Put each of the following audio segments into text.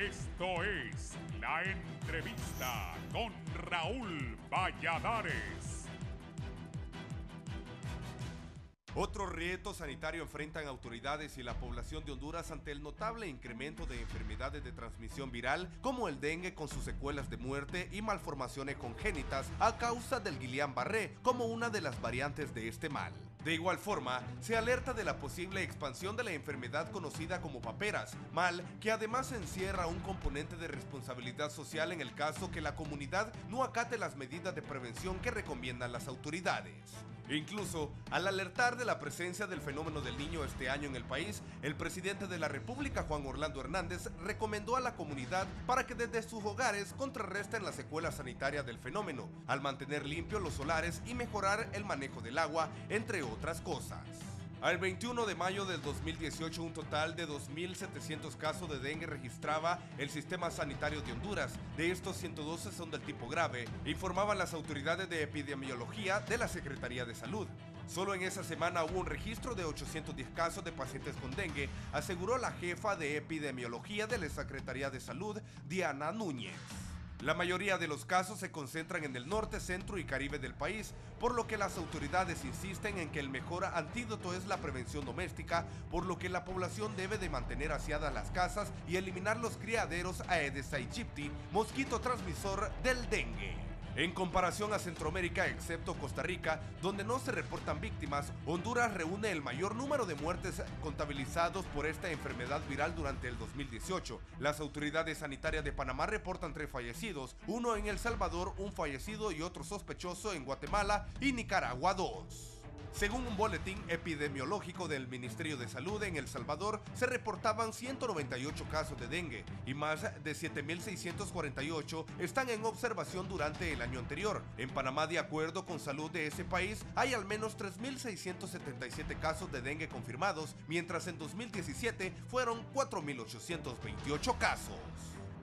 Esto es La Entrevista con Raúl Valladares. Otro reto sanitario enfrentan autoridades y la población de Honduras ante el notable incremento de enfermedades de transmisión viral como el dengue con sus secuelas de muerte y malformaciones congénitas a causa del Guillain-Barré como una de las variantes de este mal. De igual forma, se alerta de la posible expansión de la enfermedad conocida como paperas, mal que además encierra un componente de responsabilidad social en el caso que la comunidad no acate las medidas de prevención que recomiendan las autoridades. Incluso, al alertar de la presencia del fenómeno del niño este año en el país, el presidente de la República, Juan Orlando Hernández, recomendó a la comunidad para que desde sus hogares contrarresten las secuelas sanitarias del fenómeno, al mantener limpios los solares y mejorar el manejo del agua, entre otras cosas. Al 21 de mayo del 2018, un total de 2.700 casos de dengue registraba el sistema sanitario de Honduras. De estos, 112 son del tipo grave, informaban las autoridades de epidemiología de la Secretaría de Salud. Solo en esa semana hubo un registro de 810 casos de pacientes con dengue, aseguró la jefa de epidemiología de la Secretaría de Salud, Diana Núñez. La mayoría de los casos se concentran en el norte, centro y caribe del país, por lo que las autoridades insisten en que el mejor antídoto es la prevención doméstica, por lo que la población debe de mantener aseadas las casas y eliminar los criaderos Aedes aegypti, mosquito transmisor del dengue. En comparación a Centroamérica, excepto Costa Rica, donde no se reportan víctimas, Honduras reúne el mayor número de muertes contabilizados por esta enfermedad viral durante el 2018. Las autoridades sanitarias de Panamá reportan 3 fallecidos, uno en El Salvador, un fallecido y otro sospechoso en Guatemala y Nicaragua 2. Según un boletín epidemiológico del Ministerio de Salud, en El Salvador se reportaban 198 casos de dengue y más de 7.648 están en observación durante el año anterior. En Panamá, de acuerdo con Salud de ese país, hay al menos 3.677 casos de dengue confirmados, mientras en 2017 fueron 4.828 casos.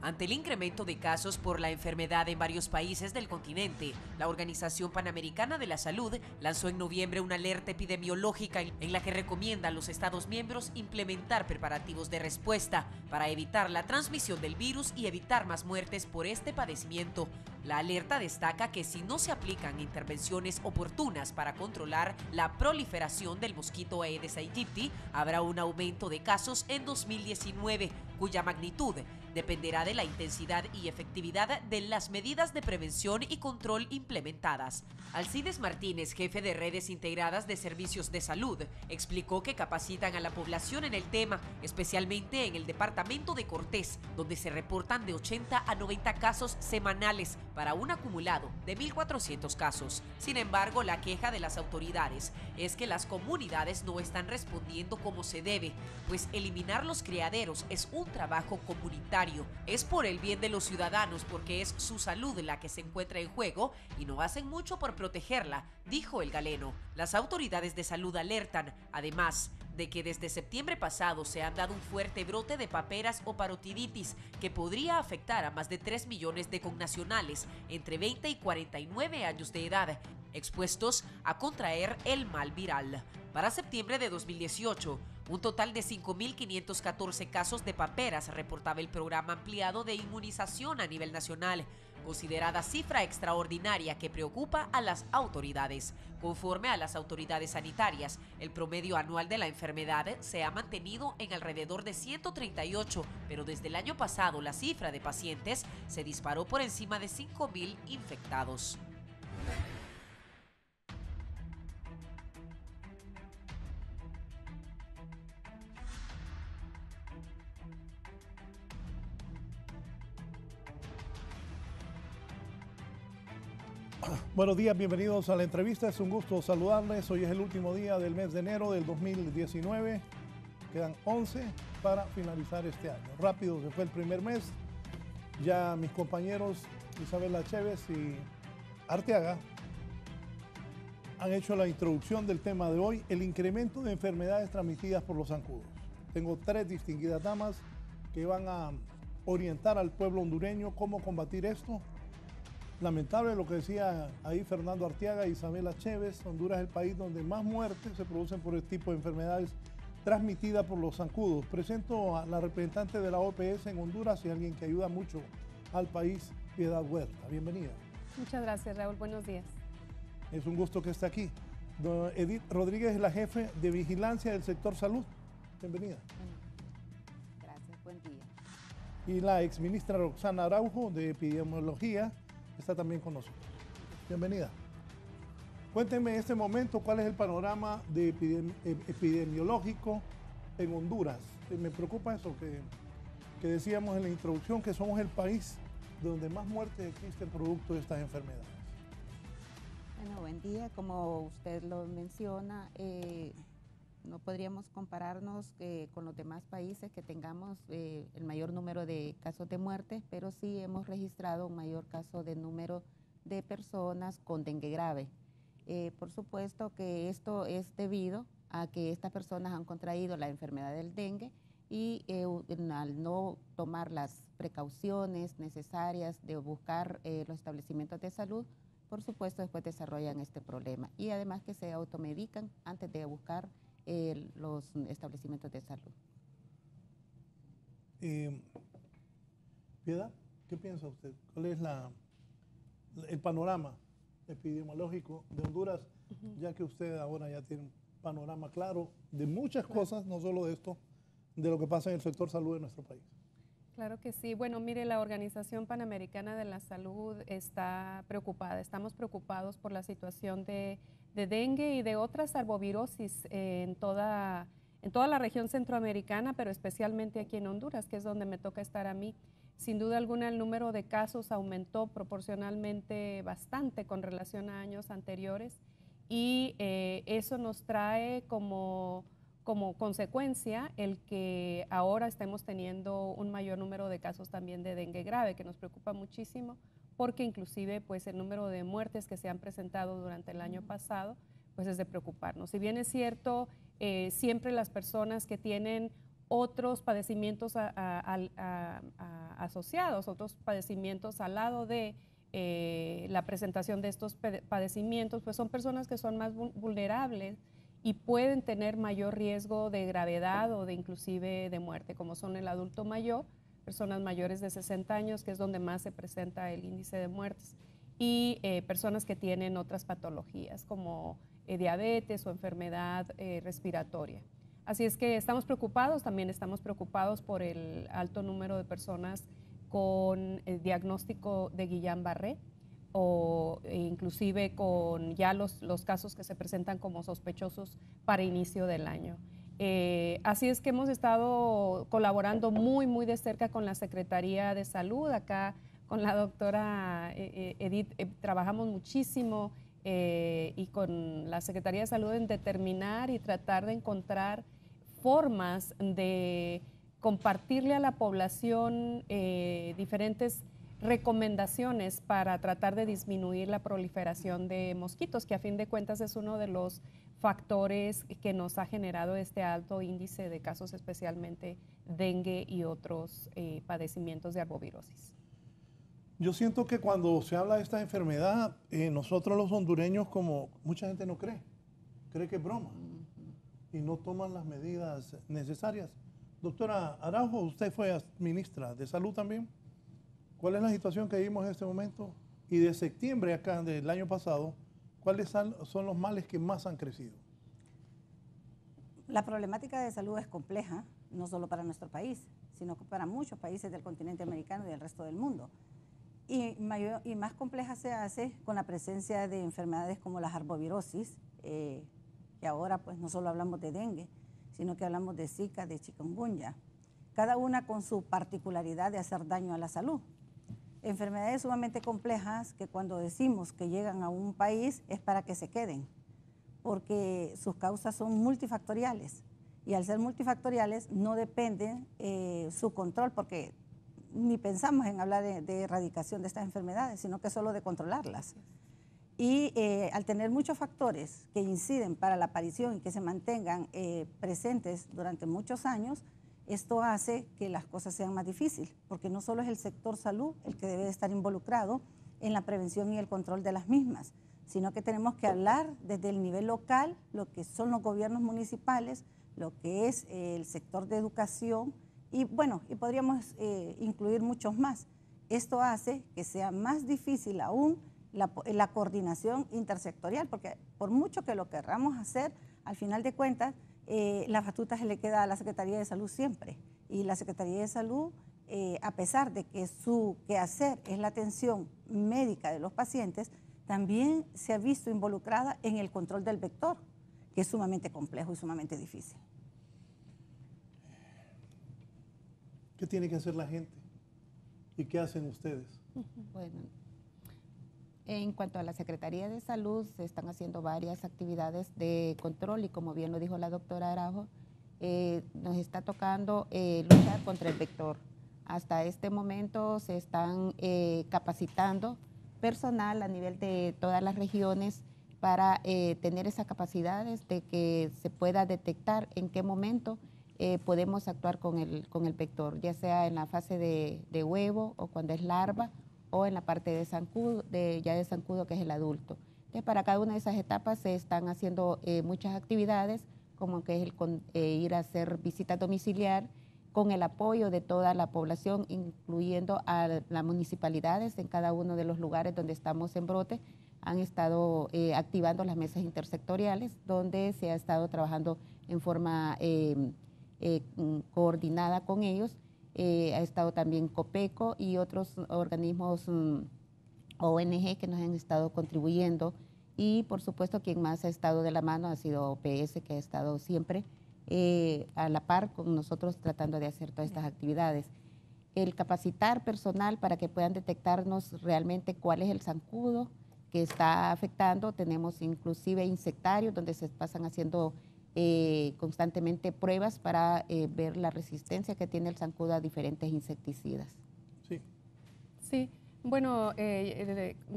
Ante el incremento de casos por la enfermedad en varios países del continente, la Organización Panamericana de la Salud lanzó en noviembre una alerta epidemiológica en la que recomienda a los Estados miembros implementar preparativos de respuesta para evitar la transmisión del virus y evitar más muertes por este padecimiento. La alerta destaca que si no se aplican intervenciones oportunas para controlar la proliferación del mosquito Aedes aegypti, habrá un aumento de casos en 2019, cuya magnitud dependerá de la intensidad y efectividad de las medidas de prevención y control implementadas. Alcides Martínez, jefe de redes integradas de servicios de salud, explicó que capacitan a la población en el tema, especialmente en el departamento de Cortés, donde se reportan de 80 a 90 casos semanales para un acumulado de 1.400 casos. Sin embargo, la queja de las autoridades es que las comunidades no están respondiendo como se debe, pues eliminar los criaderos es un trabajo comunitario. Es por el bien de los ciudadanos porque es su salud la que se encuentra en juego y no hacen mucho por protegerla, dijo el galeno. Las autoridades de salud alertan, además, de que desde septiembre pasado se han dado un fuerte brote de paperas o parotiditis que podría afectar a más de 3 millones de connacionales entre 20 y 49 años de edad, expuestos a contraer el mal viral. Para septiembre de 2018, un total de 5.514 casos de paperas reportaba el programa ampliado de inmunización a nivel nacional, considerada cifra extraordinaria que preocupa a las autoridades. Conforme a las autoridades sanitarias, el promedio anual de la enfermedad se ha mantenido en alrededor de 138, pero desde el año pasado la cifra de pacientes se disparó por encima de 5.000 infectados. Buenos días, bienvenidos a la entrevista. Es un gusto saludarles. Hoy es el último día del mes de enero del 2019. Quedan 11 para finalizar este año. Rápido se fue el primer mes. Ya mis compañeros Isabela Chévez y Arteaga han hecho la introducción del tema de hoy, el incremento de enfermedades transmitidas por los zancudos. Tengo 3 distinguidas damas que van a orientar al pueblo hondureño cómo combatir esto. Lamentable lo que decía ahí Fernando Arteaga e Isabela Chévez. Honduras es el país donde más muertes se producen por este tipo de enfermedades transmitida por los zancudos. Presento a la representante de la OPS en Honduras y alguien que ayuda mucho al país, Piedad Huerta. Bienvenida. Muchas gracias, Raúl. Buenos días. Es un gusto que esté aquí. Edith Rodríguez es la jefe de vigilancia del sector salud. Bienvenida. Gracias, buen día. Y la exministra Roxana Araujo de Epidemiología está también con nosotros. Bienvenida. Cuéntenme en este momento cuál es el panorama de epidemiológico en Honduras. Me preocupa eso que decíamos en la introducción, que somos el país donde más muertes existen producto de estas enfermedades. Bueno, buen día. Como usted lo menciona, no podríamos compararnos con los demás países que tengamos el mayor número de casos de muerte, pero sí hemos registrado un mayor caso de número de personas con dengue grave. Por supuesto que esto es debido a que estas personas han contraído la enfermedad del dengue y al no tomar las precauciones necesarias de buscar los establecimientos de salud, por supuesto después desarrollan este problema y además que se automedican antes de buscar los establecimientos de salud. Piedad, ¿qué piensa usted? ¿Cuál es el panorama epidemiológico de Honduras, ya que usted ahora ya tiene un panorama claro de muchas cosas, no solo de esto, de lo que pasa en el sector salud de nuestro país? Claro que sí. Bueno, mire, la Organización Panamericana de la Salud está preocupada. Estamos preocupados por la situación de dengue y de otras arbovirosis en toda la región centroamericana, pero especialmente aquí en Honduras, que es donde me toca estar a mí. Sin duda alguna, el número de casos aumentó proporcionalmente bastante con relación a años anteriores y eso nos trae como consecuencia el que ahora estemos teniendo un mayor número de casos también de dengue grave, que nos preocupa muchísimo, porque inclusive pues el número de muertes que se han presentado durante el año pasado pues es de preocuparnos. Si bien es cierto, siempre las personas que tienen otros padecimientos asociados, otros padecimientos al lado de la presentación de estos padecimientos, pues son personas que son más vulnerables y pueden tener mayor riesgo de gravedad o de inclusive de muerte, como son el adulto mayor, personas mayores de 60 años, que es donde más se presenta el índice de muertes, y personas que tienen otras patologías como diabetes o enfermedad respiratoria. Así es que estamos preocupados, también estamos preocupados por el alto número de personas con el diagnóstico de Guillain-Barré, o inclusive con ya los casos que se presentan como sospechosos para inicio del año. Así es que hemos estado colaborando muy de cerca con la Secretaría de Salud, acá con la doctora Edith, trabajamos muchísimo y con la Secretaría de Salud en determinar y tratar de encontrar formas de compartirle a la población diferentes recomendaciones para tratar de disminuir la proliferación de mosquitos, que a fin de cuentas es uno de los factores que nos ha generado este alto índice de casos, especialmente dengue y otros padecimientos de arbovirosis. Yo siento que cuando se habla de esta enfermedad, nosotros los hondureños, como mucha gente no cree que es broma y no toman las medidas necesarias. Doctora Araujo, usted fue ministra de Salud también. ¿Cuál es la situación que vivimos en este momento? Y de septiembre acá, del año pasado, ¿cuáles son los males que más han crecido? La problemática de salud es compleja, no solo para nuestro país, sino para muchos países del continente americano y del resto del mundo. Y más compleja se hace con la presencia de enfermedades como las arbovirosis, que ahora pues no solo hablamos de dengue, sino que hablamos de Zika, de chikungunya, cada una con su particularidad de hacer daño a la salud. Enfermedades sumamente complejas que cuando decimos que llegan a un país es para que se queden, porque sus causas son multifactoriales y al ser multifactoriales no depende su control, porque ni pensamos en hablar de erradicación de estas enfermedades, sino que solo de controlarlas. Y al tener muchos factores que inciden para la aparición y que se mantengan presentes durante muchos años, esto hace que las cosas sean más difíciles, porque no solo es el sector salud el que debe estar involucrado en la prevención y el control de las mismas, sino que tenemos que hablar desde el nivel local, lo que son los gobiernos municipales, lo que es el sector de educación y bueno, y podríamos incluir muchos más. Esto hace que sea más difícil aún la coordinación intersectorial, porque por mucho que lo querramos hacer, al final de cuentas, la batuta se le queda a la Secretaría de Salud siempre. Y la Secretaría de Salud, a pesar de que su quehacer es la atención médica de los pacientes, también se ha visto involucrada en el control del vector, que es sumamente complejo y sumamente difícil. ¿Qué tiene que hacer la gente? ¿Y qué hacen ustedes? Bueno, en cuanto a la Secretaría de Salud, se están haciendo varias actividades de control y como bien lo dijo la doctora Araujo, nos está tocando luchar contra el vector. Hasta este momento se están capacitando personal a nivel de todas las regiones para tener esas capacidades de que se pueda detectar en qué momento podemos actuar con el vector, ya sea en la fase de huevo o cuando es larva o en la parte de zancudo, ya de zancudo que es el adulto. Entonces, para cada una de esas etapas se están haciendo muchas actividades, como que es ir a hacer visitas domiciliar con el apoyo de toda la población, incluyendo a las municipalidades en cada uno de los lugares donde estamos en brote. Han estado activando las mesas intersectoriales, donde se ha estado trabajando en forma coordinada con ellos. Ha estado también COPECO y otros organismos ONG que nos han estado contribuyendo y por supuesto quien más ha estado de la mano ha sido OPS, que ha estado siempre a la par con nosotros tratando de hacer todas estas actividades. El capacitar personal para que puedan detectarnos realmente cuál es el zancudo que está afectando. Tenemos inclusive insectarios donde se pasan haciendo constantemente pruebas para ver la resistencia que tiene el zancudo a diferentes insecticidas. Sí. Sí, bueno,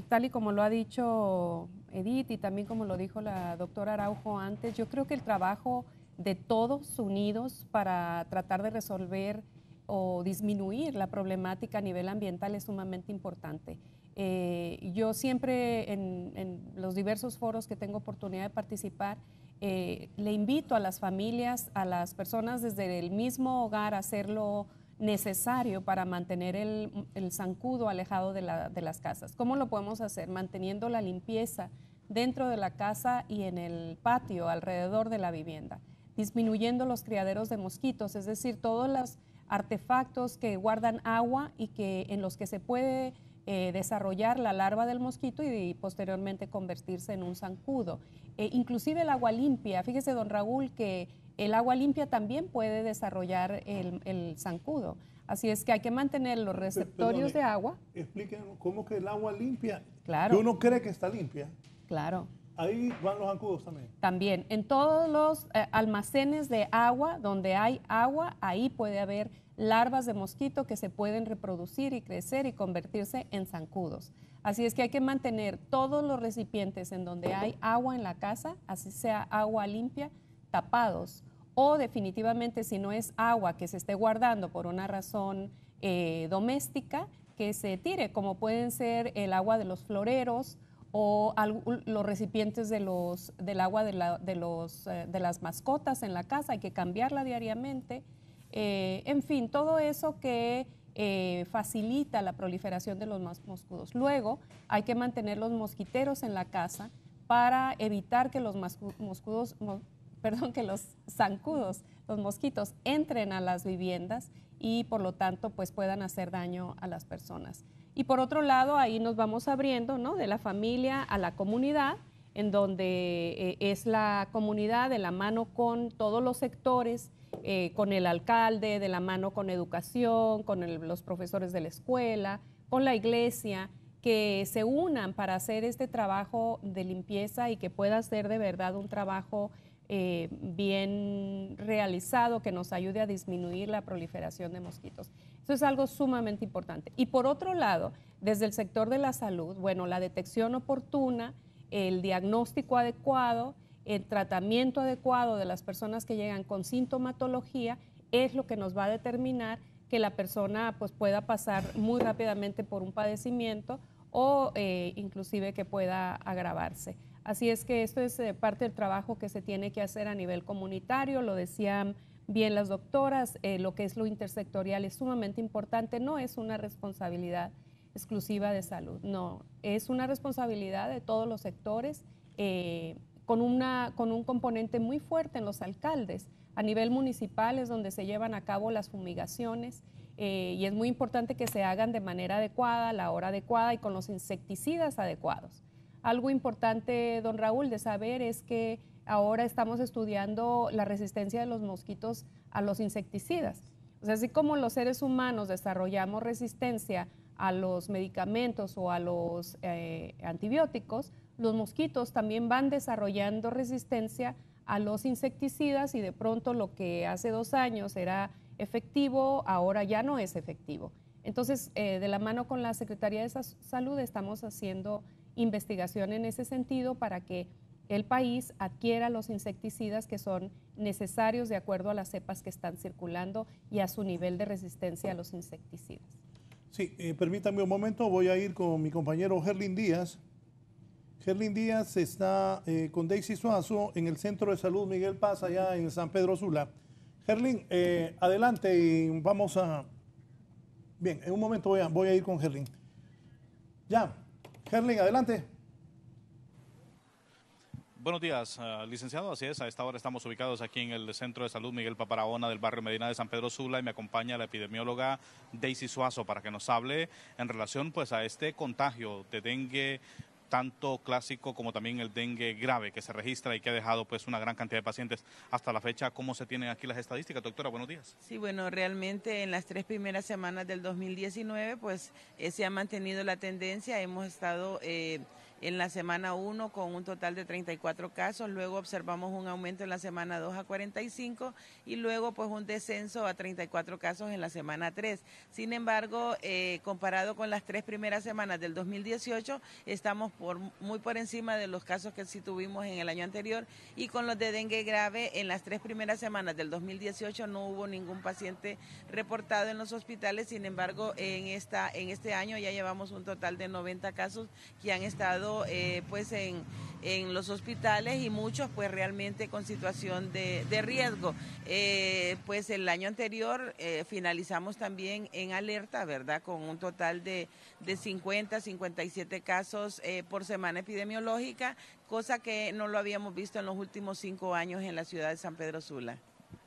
tal y como lo ha dicho Edith y también como lo dijo la doctora Araujo antes, yo creo que el trabajo de todos unidos para tratar de resolver o disminuir la problemática a nivel ambiental es sumamente importante. Yo siempre en los diversos foros que tengo oportunidad de participar, le invito a las familias, a las personas desde el mismo hogar a hacer lo necesario para mantener el zancudo alejado de las casas. ¿Cómo lo podemos hacer? Manteniendo la limpieza dentro de la casa y en el patio alrededor de la vivienda, disminuyendo los criaderos de mosquitos, es decir, todos los artefactos que guardan agua y en los que se puede desarrollar la larva del mosquito y posteriormente convertirse en un zancudo. Inclusive el agua limpia, fíjese don Raúl que el agua limpia también puede desarrollar el zancudo, así es que hay que mantener los receptorios de agua. Explíquenos cómo que el agua limpia, claro, que uno cree que está limpia. Claro. Ahí van los zancudos también. También, en todos los almacenes de agua, donde hay agua, ahí puede haber larvas de mosquito que se pueden reproducir y crecer y convertirse en zancudos. Así es que hay que mantener todos los recipientes en donde hay agua en la casa, así sea agua limpia, tapados. O definitivamente si no es agua que se esté guardando por una razón doméstica, que se tire, como pueden ser el agua de los floreros, o los recipientes del agua de las mascotas en la casa, hay que cambiarla diariamente. En fin, todo eso que facilita la proliferación de los mosquitos. Luego, hay que mantener los mosquiteros en la casa para evitar que los zancudos, los mosquitos, entren a las viviendas y por lo tanto pues puedan hacer daño a las personas. Y por otro lado, ahí nos vamos abriendo, ¿no?, de la familia a la comunidad, en donde es la comunidad de la mano con todos los sectores, con el alcalde, de la mano con educación, con los profesores de la escuela, con la iglesia, que se unan para hacer este trabajo de limpieza y que pueda ser de verdad un trabajo bien realizado que nos ayude a disminuir la proliferación de mosquitos. Eso es algo sumamente importante. Y por otro lado, desde el sector de la salud, bueno, la detección oportuna, el diagnóstico adecuado, el tratamiento adecuado de las personas que llegan con sintomatología es lo que nos va a determinar que la persona pues, pueda pasar muy rápidamente por un padecimiento o inclusive que pueda agravarse. Así es que esto es parte del trabajo que se tiene que hacer a nivel comunitario, lo decían bien las doctoras, lo que es lo intersectorial es sumamente importante, no es una responsabilidad exclusiva de salud, no, es una responsabilidad de todos los sectores, con un componente muy fuerte en los alcaldes. A nivel municipal es donde se llevan a cabo las fumigaciones y es muy importante que se hagan de manera adecuada, a la hora adecuada y con los insecticidas adecuados. Algo importante, don Raúl, de saber es que ahora estamos estudiando la resistencia de los mosquitos a los insecticidas. O sea, así como los seres humanos desarrollamos resistencia a los medicamentos o a los antibióticos, los mosquitos también van desarrollando resistencia a los insecticidas y de pronto lo que hace 2 años era efectivo, ahora ya no es efectivo. Entonces, de la mano con la Secretaría de Salud estamos haciendo investigación en ese sentido para que el país adquiera los insecticidas que son necesarios de acuerdo a las cepas que están circulando y a su nivel de resistencia a los insecticidas. Sí, permítame un momento, voy a ir con mi compañero Gerlin Díaz. Gerlin Díaz está con Daisy Suazo en el Centro de Salud Miguel Paz, allá en San Pedro Sula. Gerlin, adelante y vamos a... Bien, en un momento voy a ir con Gerlin. Ya, Gerlin, adelante. Buenos días, licenciado. Así es, a esta hora estamos ubicados aquí en el Centro de Salud Miguel Paparahona del barrio Medina de San Pedro Sula y me acompaña la epidemióloga Daisy Suazo para que nos hable en relación pues a este contagio de dengue, tanto clásico como también el dengue grave que se registra y que ha dejado pues una gran cantidad de pacientes hasta la fecha. ¿Cómo se tienen aquí las estadísticas, doctora? Buenos días. Sí, bueno, realmente en las 3 primeras semanas del 2019 pues se ha mantenido la tendencia. Hemos estado en la semana 1 con un total de 34 casos, luego observamos un aumento en la semana 2 a 45 y luego pues un descenso a 34 casos en la semana 3. Sin embargo, comparado con las 3 primeras semanas del 2018, estamos muy por encima de los casos que sí tuvimos en el año anterior y con los de dengue grave en las 3 primeras semanas del 2018 no hubo ningún paciente reportado en los hospitales. Sin embargo, en este año ya llevamos un total de 90 casos que han estado pues en los hospitales y muchos pues realmente con situación de riesgo. Pues el año anterior finalizamos también en alerta, ¿verdad? Con un total de 50, 57 casos por semana epidemiológica, cosa que no lo habíamos visto en los últimos 5 años en la ciudad de San Pedro Sula.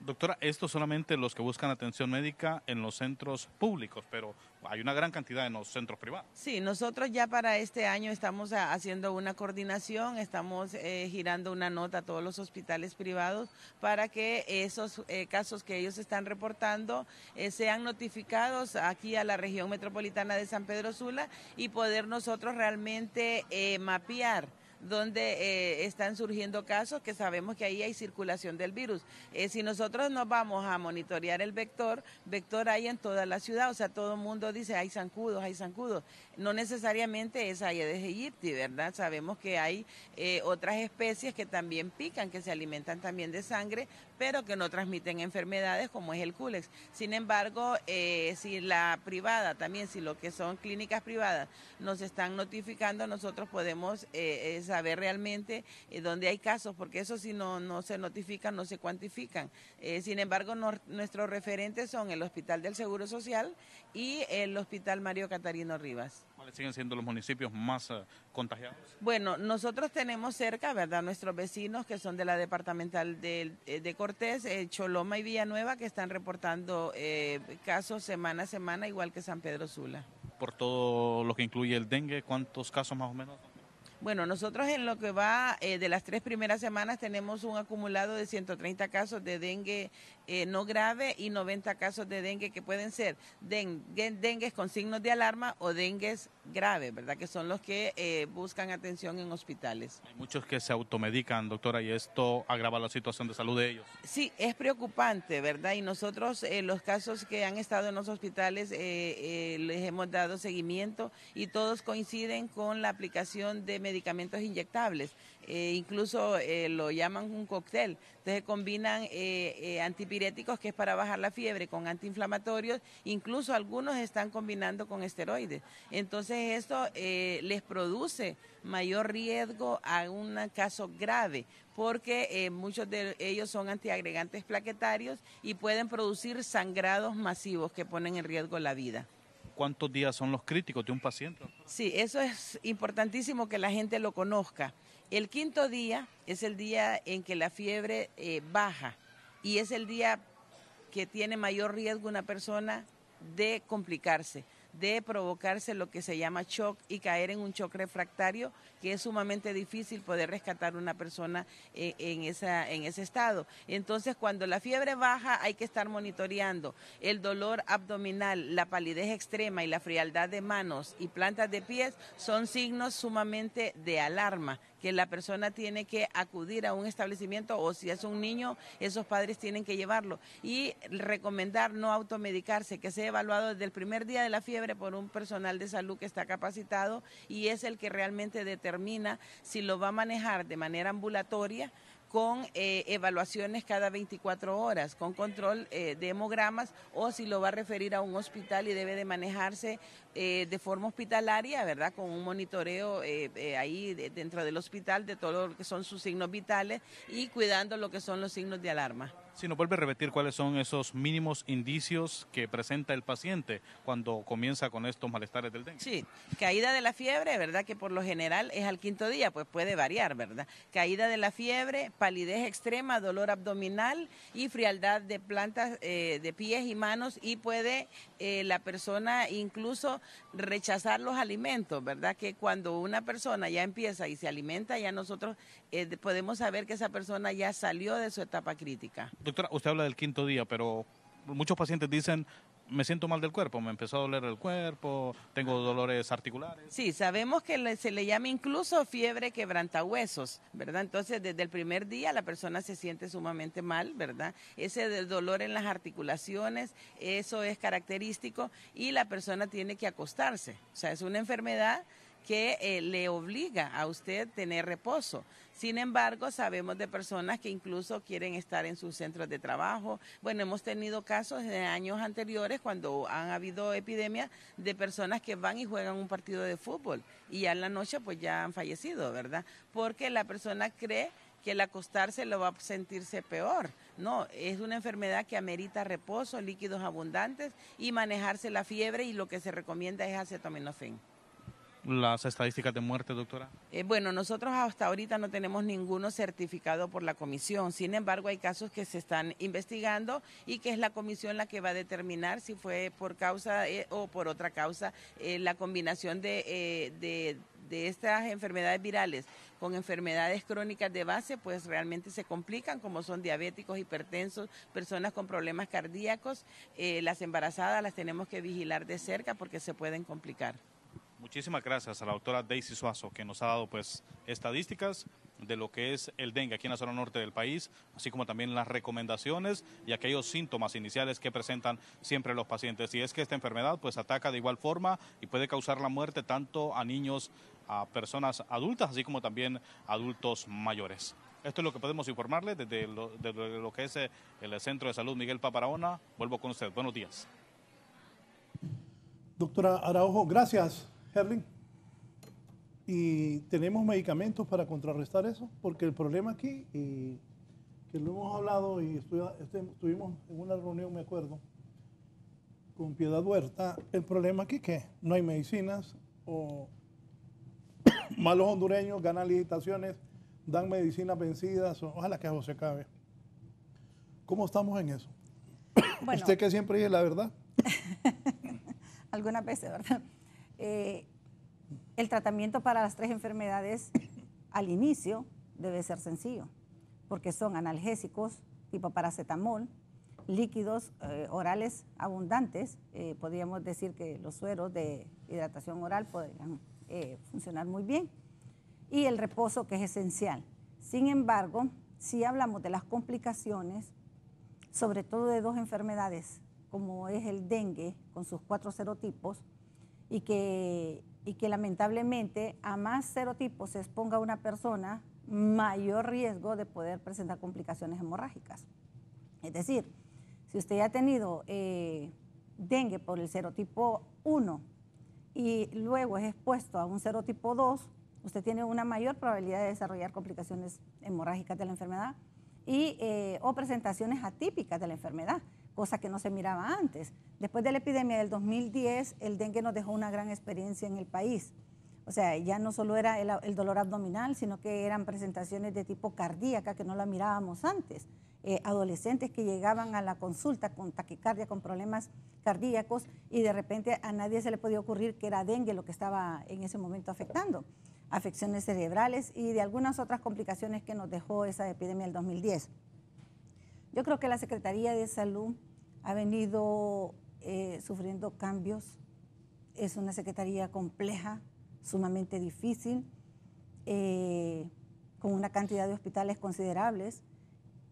Doctora, esto solamente los que buscan atención médica en los centros públicos, pero hay una gran cantidad en los centros privados. Sí, nosotros ya para este año estamos haciendo una coordinación, estamos girando una nota a todos los hospitales privados para que esos casos que ellos están reportando sean notificados aquí a la región metropolitana de San Pedro Sula y poder nosotros realmente mapear donde están surgiendo casos que sabemos que ahí hay circulación del virus. Si nosotros nos vamos a monitorear el vector hay en toda la ciudad, o sea, todo el mundo dice hay zancudos, hay zancudos. No necesariamente es Aedes aegypti, ¿verdad? Sabemos que hay otras especies que también pican, que se alimentan también de sangre, pero que no transmiten enfermedades como es el Culex. Sin embargo, si la privada también, si lo que son clínicas privadas nos están notificando, nosotros podemos saber realmente dónde hay casos, porque eso si no se notifican, no se cuantifican. Sin embargo, nuestros referentes son el Hospital del Seguro Social y el Hospital Mario Catarino Rivas. ¿Cuáles siguen siendo los municipios más contagiados? Bueno, nosotros tenemos cerca, ¿verdad?, nuestros vecinos que son de la departamental de Cortés, Choloma y Villanueva, que están reportando casos semana a semana, igual que San Pedro Sula. Por todo lo que incluye el dengue, ¿cuántos casos más o menos? Bueno, nosotros en lo que va de las 3 primeras semanas tenemos un acumulado de 130 casos de dengue no grave y 90 casos de dengue que pueden ser dengues con signos de alarma o dengues graves, ¿verdad? Que son los que buscan atención en hospitales. Hay muchos que se automedican, doctora, y esto agrava la situación de salud de ellos. Sí, es preocupante, ¿verdad? Y nosotros los casos que han estado en los hospitales les hemos dado seguimiento y todos coinciden con la aplicación de medicamentos inyectables. Incluso lo llaman un cóctel. Entonces combinan antipiréticos, que es para bajar la fiebre, con antiinflamatorios. Incluso algunos están combinando con esteroides. Entonces entonces esto les produce mayor riesgo a un caso grave, porque muchos de ellos son antiagregantes plaquetarios y pueden producir sangrados masivos que ponen en riesgo la vida. ¿Cuántos días son los críticos de un paciente? Sí, eso es importantísimo que la gente lo conozca. El 5.º día es el día en que la fiebre baja y es el día que tiene mayor riesgo una persona de complicarse, de provocarse lo que se llama shock y caer en un shock refractario, que es sumamente difícil poder rescatar a una persona en ese estado. Entonces, cuando la fiebre baja, hay que estar monitoreando. El dolor abdominal, la palidez extrema y la frialdad de manos y plantas de pies son signos sumamente de alarma, que la persona tiene que acudir a un establecimiento, o si es un niño, esos padres tienen que llevarlo. Y recomendar no automedicarse, que sea evaluado desde el primer día de la fiebre por un personal de salud que está capacitado y es el que realmente determina si lo va a manejar de manera ambulatoria, con evaluaciones cada 24 horas, con control de hemogramas, o si lo va a referir a un hospital y debe de manejarse de forma hospitalaria, ¿verdad? Con un monitoreo ahí dentro del hospital de todo lo que son sus signos vitales y cuidando lo que son los signos de alarma. Si nos vuelve a repetir cuáles son esos mínimos indicios que presenta el paciente cuando comienza con estos malestares del dengue. Sí, caída de la fiebre, ¿verdad? Que por lo general es al 5.º día, pues puede variar, ¿verdad? Caída de la fiebre, palidez extrema, dolor abdominal y frialdad de plantas de pies y manos, y puede la persona incluso rechazar los alimentos, ¿verdad? Que cuando una persona ya empieza y se alimenta, ya nosotros podemos saber que esa persona ya salió de su etapa crítica. Doctora, usted habla del 5.º día, pero muchos pacientes dicen, me siento mal del cuerpo, me empezó a doler el cuerpo, tengo dolores articulares. Sí, sabemos que se le llama incluso fiebre quebrantahuesos, ¿verdad? Entonces, desde el primer día la persona se siente sumamente mal, ¿verdad? Ese del dolor en las articulaciones, eso es característico y la persona tiene que acostarse. O sea, es una enfermedad que le obliga a usted tener reposo. Sin embargo, sabemos de personas que incluso quieren estar en sus centros de trabajo. Bueno, hemos tenido casos de años anteriores cuando han habido epidemias de personas que van y juegan un partido de fútbol y ya en la noche pues ya han fallecido, ¿verdad? Porque la persona cree que el acostarse lo va a sentirse peor. No, es una enfermedad que amerita reposo, líquidos abundantes y manejarse la fiebre, y lo que se recomienda es acetaminofén. ¿Las estadísticas de muerte, doctora? Bueno, nosotros hasta ahorita no tenemos ninguno certificado por la comisión. Sin embargo, hay casos que se están investigando y que es la comisión la que va a determinar si fue por causa o por otra causa. La combinación de estas enfermedades virales con enfermedades crónicas de base, pues realmente se complican, como son diabéticos, hipertensos, personas con problemas cardíacos. Las embarazadas las tenemos que vigilar de cerca porque se pueden complicar. Muchísimas gracias a la doctora Daisy Suazo, que nos ha dado pues estadísticas de lo que es el dengue aquí en la zona norte del país, así como también las recomendaciones y aquellos síntomas iniciales que presentan siempre los pacientes. Y es que esta enfermedad pues ataca de igual forma y puede causar la muerte tanto a niños, a personas adultas, así como también adultos mayores. Esto es lo que podemos informarle desde lo que es el Centro de Salud Miguel Paparahona. Vuelvo con usted. Buenos días. Doctora Araujo, gracias. Herling, ¿y tenemos medicamentos para contrarrestar eso? Porque el problema aquí, y que lo hemos hablado y estuvimos en una reunión, me acuerdo, con Piedad Huerta, el problema aquí que no hay medicinas, o malos hondureños ganan licitaciones, dan medicinas vencidas, ojalá que eso se acabe. ¿Cómo estamos en eso? Bueno, usted que siempre dice la verdad. Algunas veces, ¿verdad? El tratamiento para las 3 enfermedades al inicio debe ser sencillo, porque son analgésicos tipo paracetamol, líquidos orales abundantes. Podríamos decir que los sueros de hidratación oral podrían funcionar muy bien, y el reposo, que es esencial. Sin embargo, si hablamos de las complicaciones, sobre todo de 2 enfermedades, como es el dengue con sus 4 serotipos, y que lamentablemente a más serotipos se exponga una persona, mayor riesgo de poder presentar complicaciones hemorrágicas. Es decir, si usted ya ha tenido dengue por el serotipo 1 y luego es expuesto a un serotipo 2, usted tiene una mayor probabilidad de desarrollar complicaciones hemorrágicas de la enfermedad o presentaciones atípicas de la enfermedad, cosa que no se miraba antes. Después de la epidemia del 2010, el dengue nos dejó una gran experiencia en el país. O sea, ya no solo era el dolor abdominal, sino que eran presentaciones de tipo cardíaca que no la mirábamos antes. Adolescentes que llegaban a la consulta con taquicardia, con problemas cardíacos, y de repente a nadie se le podía ocurrir que era dengue lo que estaba en ese momento afectando. Afecciones cerebrales y de algunas otras complicaciones que nos dejó esa epidemia del 2010. Yo creo que la Secretaría de Salud ha venido sufriendo cambios. Es una secretaría compleja, sumamente difícil, con una cantidad de hospitales considerables,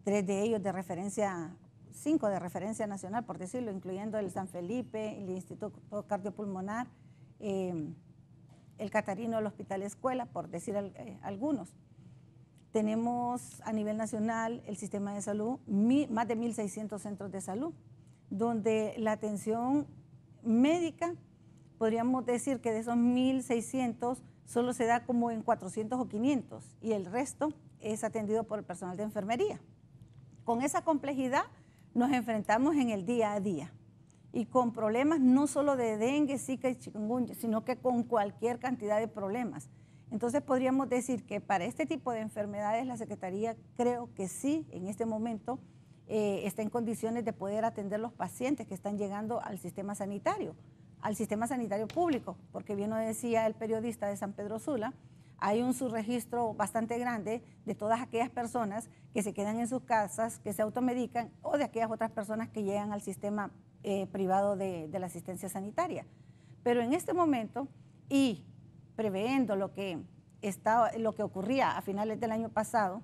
3 de ellos de referencia, 5 de referencia nacional, por decirlo, incluyendo el San Felipe, el Instituto Cardiopulmonar, el Catarino, el Hospital Escuela, por decir algunos. Tenemos a nivel nacional el sistema de salud, más de 1.600 centros de salud, donde la atención médica, podríamos decir que de esos 1.600 solo se da como en 400 o 500 y el resto es atendido por el personal de enfermería. Con esa complejidad nos enfrentamos en el día a día y con problemas no solo de dengue, zika y chikungunya, sino que con cualquier cantidad de problemas. Entonces podríamos decir que para este tipo de enfermedades la Secretaría creo que sí, en este momento está en condiciones de poder atender los pacientes que están llegando al sistema sanitario público, porque bien lo decía el periodista de San Pedro Sula, hay un subregistro bastante grande de todas aquellas personas que se quedan en sus casas, que se automedican, o de aquellas otras personas que llegan al sistema privado de la asistencia sanitaria. Pero en este momento, y previendo lo que ocurría a finales del año pasado,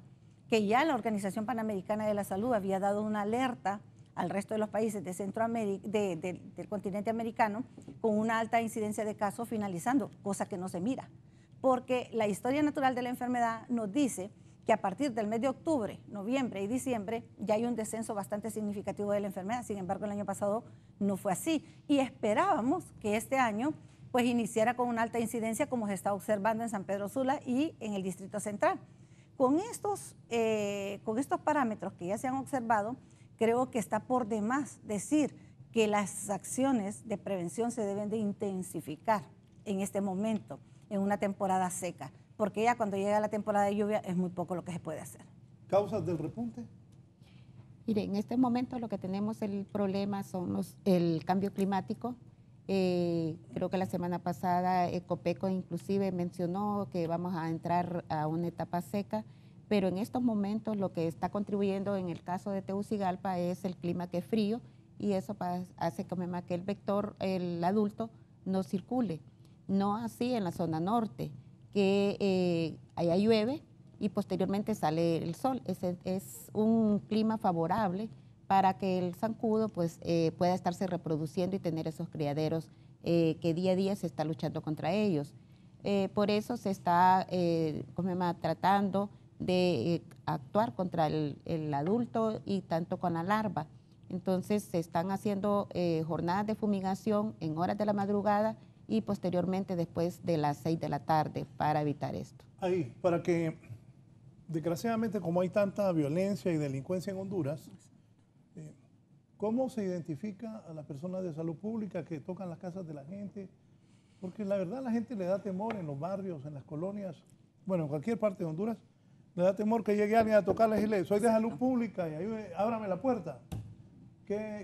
que ya la Organización Panamericana de la Salud había dado una alerta al resto de los países de Centroamérica, del continente americano, con una alta incidencia de casos finalizando, cosa que no se mira. Porque la historia natural de la enfermedad nos dice que a partir del mes de octubre, noviembre y diciembre ya hay un descenso bastante significativo de la enfermedad. Sin embargo, el año pasado no fue así. Y esperábamos que este año pues iniciara con una alta incidencia como se está observando en San Pedro Sula y en el Distrito Central. Con estos parámetros que ya se han observado, creo que está por demás decir que las acciones de prevención se deben de intensificar en este momento, en una temporada seca, porque ya cuando llega la temporada de lluvia es muy poco lo que se puede hacer. ¿Causas del repunte? Mire, en este momento lo que tenemos el problema son el cambio climático. Creo que la semana pasada Ecopeco inclusive mencionó que vamos a entrar a una etapa seca, pero en estos momentos lo que está contribuyendo en el caso de Tegucigalpa es el clima que es frío y eso hace que el vector, el adulto, no circule. No así en la zona norte, que allá llueve y posteriormente sale el sol. Es un clima favorable para que el zancudo pues, pueda estarse reproduciendo y tener esos criaderos que día a día se está luchando contra ellos. Por eso se está tratando de actuar contra el adulto y tanto con la larva. Entonces se están haciendo jornadas de fumigación en horas de la madrugada y posteriormente después de las 6 de la tarde para evitar esto. Ahí, para que, desgraciadamente, como hay tanta violencia y delincuencia en Honduras, ¿cómo se identifica a las personas de salud pública que tocan las casas de la gente? Porque la verdad la gente le da temor en los barrios, en las colonias, bueno, en cualquier parte de Honduras, le da temor que llegue alguien a tocarles y le soy de salud pública y ahí ábrame la puerta.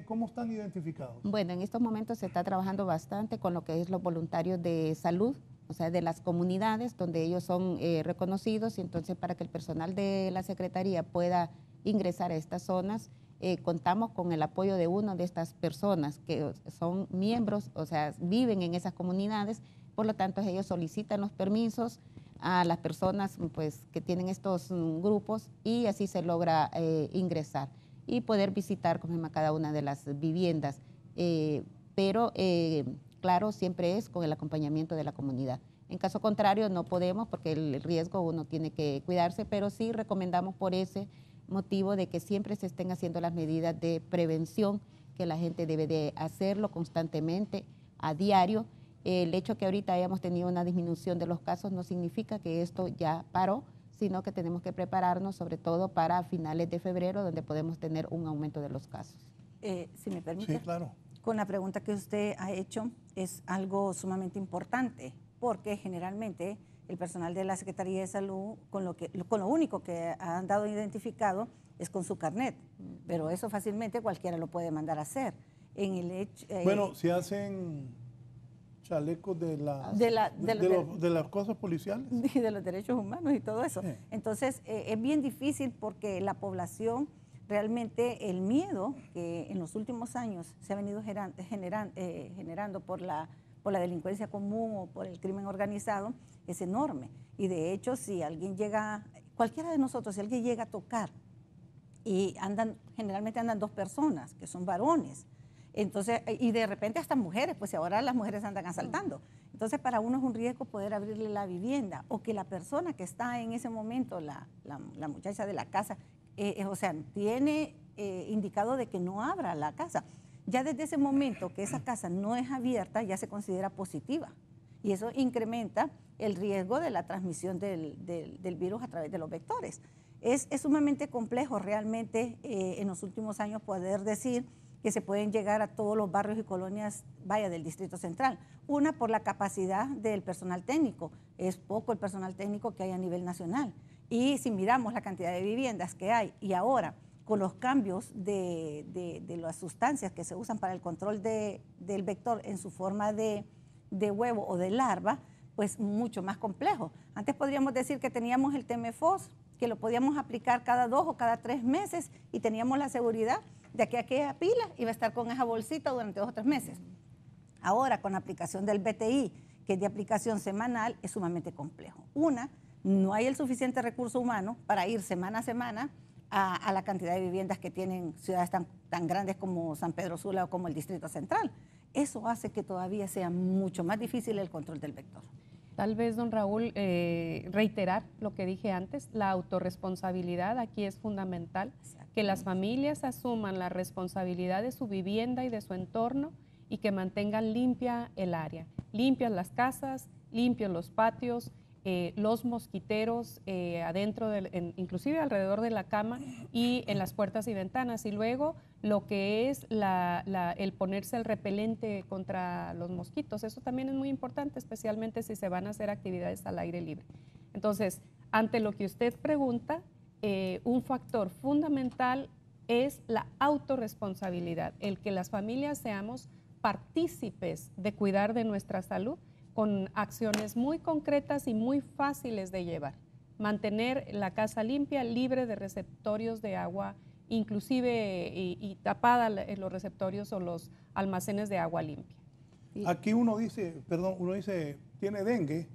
¿Cómo están identificados? Bueno, en estos momentos se está trabajando bastante con lo que es los voluntarios de salud, o sea, de las comunidades donde ellos son reconocidos, y entonces para que el personal de la Secretaría pueda ingresar a estas zonas, contamos con el apoyo de una de estas personas que son miembros, o sea, viven en esas comunidades, por lo tanto ellos solicitan los permisos a las personas pues, que tienen estos grupos y así se logra ingresar y poder visitar cada una de las viviendas, pero claro, siempre es con el acompañamiento de la comunidad. En caso contrario no podemos porque el riesgo uno tiene que cuidarse, pero sí recomendamos por ese motivo de que siempre se estén haciendo las medidas de prevención, que la gente debe de hacerlo constantemente, a diario, El hecho que ahorita hayamos tenido una disminución de los casos no significa que esto ya paró, sino que tenemos que prepararnos sobre todo para finales de febrero, donde podemos tener un aumento de los casos. Si me permite. Sí, claro. Con la pregunta que usted ha hecho es algo sumamente importante, porque generalmente el personal de la Secretaría de Salud con lo único que han dado identificado es con su carnet, pero eso fácilmente cualquiera lo puede mandar a hacer. En el hecho, Bueno, si hacen chalecos de las cosas policiales. Y de los derechos humanos y todo eso. Sí. Entonces, es bien difícil porque la población, realmente el miedo que en los últimos años se ha venido generando por la delincuencia común o por el crimen organizado es enorme. Y de hecho, si alguien llega, cualquiera de nosotros, si alguien llega a tocar, y generalmente andan dos personas, que son varones, entonces, y de repente hasta mujeres, pues ahora las mujeres andan asaltando. Entonces, para uno es un riesgo poder abrirle la vivienda o que la persona que está en ese momento, la muchacha de la casa, o sea, tiene indicado de que no abra la casa. Ya desde ese momento que esa casa no es abierta, ya se considera positiva. Y eso incrementa el riesgo de la transmisión del virus a través de los vectores. Es sumamente complejo realmente en los últimos años poder decir que se pueden llegar a todos los barrios y colonias, del Distrito Central. Una, por la capacidad del personal técnico. Es poco el personal técnico que hay a nivel nacional. Y si miramos la cantidad de viviendas que hay y ahora con los cambios de las sustancias que se usan para el control del vector en su forma de huevo o de larva, pues mucho más complejo. Antes podríamos decir que teníamos el TMFOS, que lo podíamos aplicar cada 2 o cada 3 meses y teníamos la seguridad de que aquella pila iba a estar con esa bolsita durante 2 o 3 meses. Ahora, con la aplicación del BTI, que es de aplicación semanal, es sumamente complejo. Una, no hay el suficiente recurso humano para ir semana a semana a la cantidad de viviendas que tienen ciudades tan grandes como San Pedro Sula o como el Distrito Central. Eso hace que todavía sea mucho más difícil el control del vector. Tal vez, don Raúl, reiterar lo que dije antes, la autorresponsabilidad aquí es fundamental, que las familias asuman la responsabilidad de su vivienda y de su entorno y que mantengan limpia el área, limpias las casas, limpios los patios, los mosquiteros adentro, inclusive alrededor de la cama y en las puertas y ventanas. Y luego lo que es el ponerse el repelente contra los mosquitos. Eso también es muy importante, especialmente si se van a hacer actividades al aire libre. Entonces, ante lo que usted pregunta, un factor fundamental es la autorresponsabilidad, el que las familias seamos partícipes de cuidar de nuestra salud con acciones muy concretas y muy fáciles de llevar. Mantener la casa limpia, libre de receptorios de agua, inclusive y tapada los receptorios o los almacenes de agua limpia. Aquí uno dice, tiene dengue,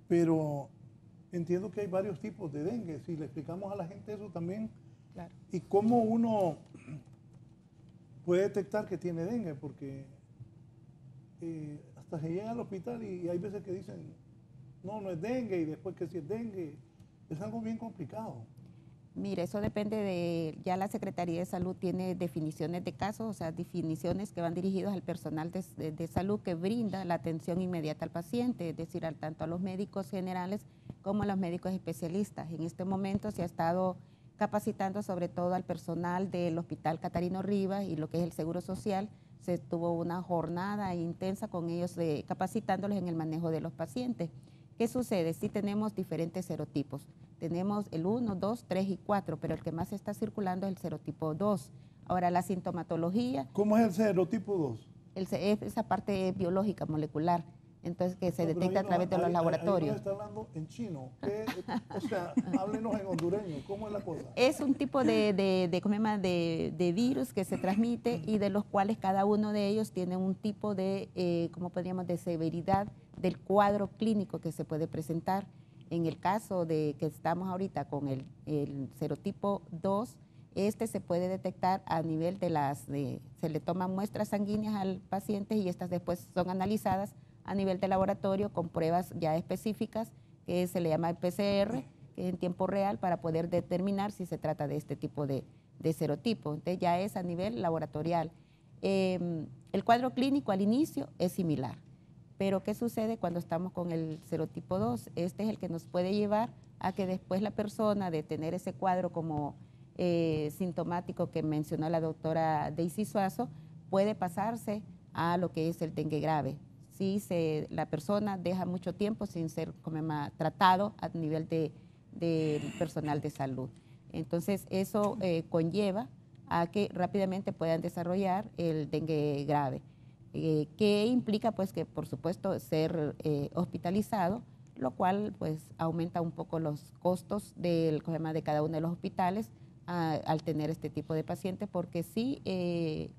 pero entiendo que hay varios tipos de dengue. Si le explicamos a la gente eso también, claro. Y cómo uno puede detectar que tiene dengue, porque hasta se llega al hospital y hay veces que dicen, no es dengue, y después que sí es dengue. Es algo bien complicado. Mire, eso depende ya la Secretaría de Salud tiene definiciones de casos, o sea, definiciones que van dirigidas al personal de salud que brinda la atención inmediata al paciente, es decir, tanto a los médicos generales como a los médicos especialistas. En este momento se ha estado capacitando sobre todo al personal del Hospital Catarino Rivas y lo que es el Seguro Social. Se tuvo una jornada intensa con ellos capacitándolos en el manejo de los pacientes. ¿Qué sucede? Sí tenemos diferentes serotipos. Tenemos el 1, 2, 3 y 4, pero el que más está circulando es el serotipo 2. Ahora, la sintomatología... ¿Cómo es el serotipo 2? Es esa parte biológica, molecular, entonces que se detecta a través de los laboratorios. Ahí está hablando en chino. O sea, háblenos en hondureño. ¿Cómo es la cosa? Es un tipo de virus que se transmite y de los cuales cada uno de ellos tiene un tipo de, ¿cómo podríamos?, de severidad del cuadro clínico que se puede presentar. En el caso de que estamos ahorita con el serotipo 2, se puede detectar a nivel se le toman muestras sanguíneas al paciente y estas después son analizadas a nivel de laboratorio con pruebas ya específicas que se le llama el PCR, que es en tiempo real para poder determinar si se trata de este tipo de serotipo. Entonces ya es a nivel laboratorial. El cuadro clínico al inicio es similar, Pero ¿qué sucede cuando estamos con el serotipo 2? Este es el que nos puede llevar a que después la persona de tener ese cuadro como sintomático que mencionó la doctora Daisy Suazo, puede pasarse a lo que es el dengue grave. Si la persona deja mucho tiempo sin ser tratado a nivel del personal de salud. Entonces eso conlleva a que rápidamente puedan desarrollar el dengue grave, que implica pues que por supuesto ser hospitalizado, lo cual pues aumenta un poco los costos de cada uno de los hospitales al tener este tipo de pacientes, porque sí,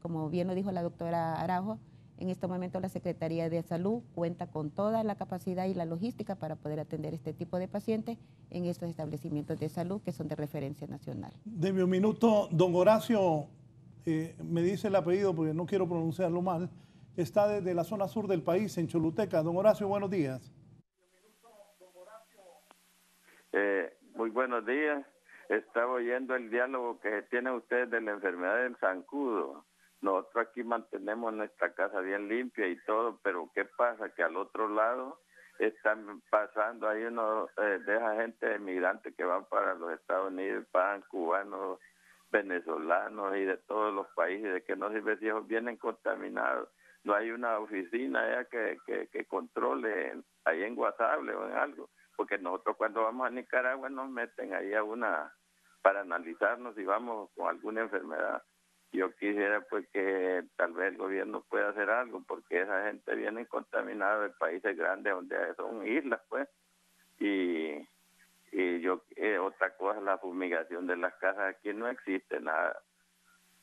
como bien lo dijo la doctora Araujo, en este momento la Secretaría de Salud cuenta con toda la capacidad y la logística para poder atender este tipo de pacientes en estos establecimientos de salud que son de referencia nacional. Deme un minuto, don Horacio, me dice el apellido porque no quiero pronunciarlo mal, está desde la zona sur del país, en Choluteca. Don Horacio, buenos días. Muy buenos días. Estaba oyendo el diálogo que tienen ustedes de la enfermedad del zancudo. Nosotros aquí mantenemos nuestra casa bien limpia y todo, pero ¿qué pasa? Que al otro lado están pasando, hay uno de esa gente de migrantes que van para los Estados Unidos, pagan cubanos, venezolanos y de todos los países, de que no sirve si ellos vienen contaminados. No hay una oficina allá que controle ahí en Guasable o en algo, porque nosotros cuando vamos a Nicaragua nos meten ahí a una para analizarnos si vamos con alguna enfermedad. Yo quisiera pues que tal vez el gobierno pueda hacer algo, porque esa gente viene contaminada de países grandes donde son islas pues, y yo otra cosa, la fumigación de las casas, aquí no existe nada.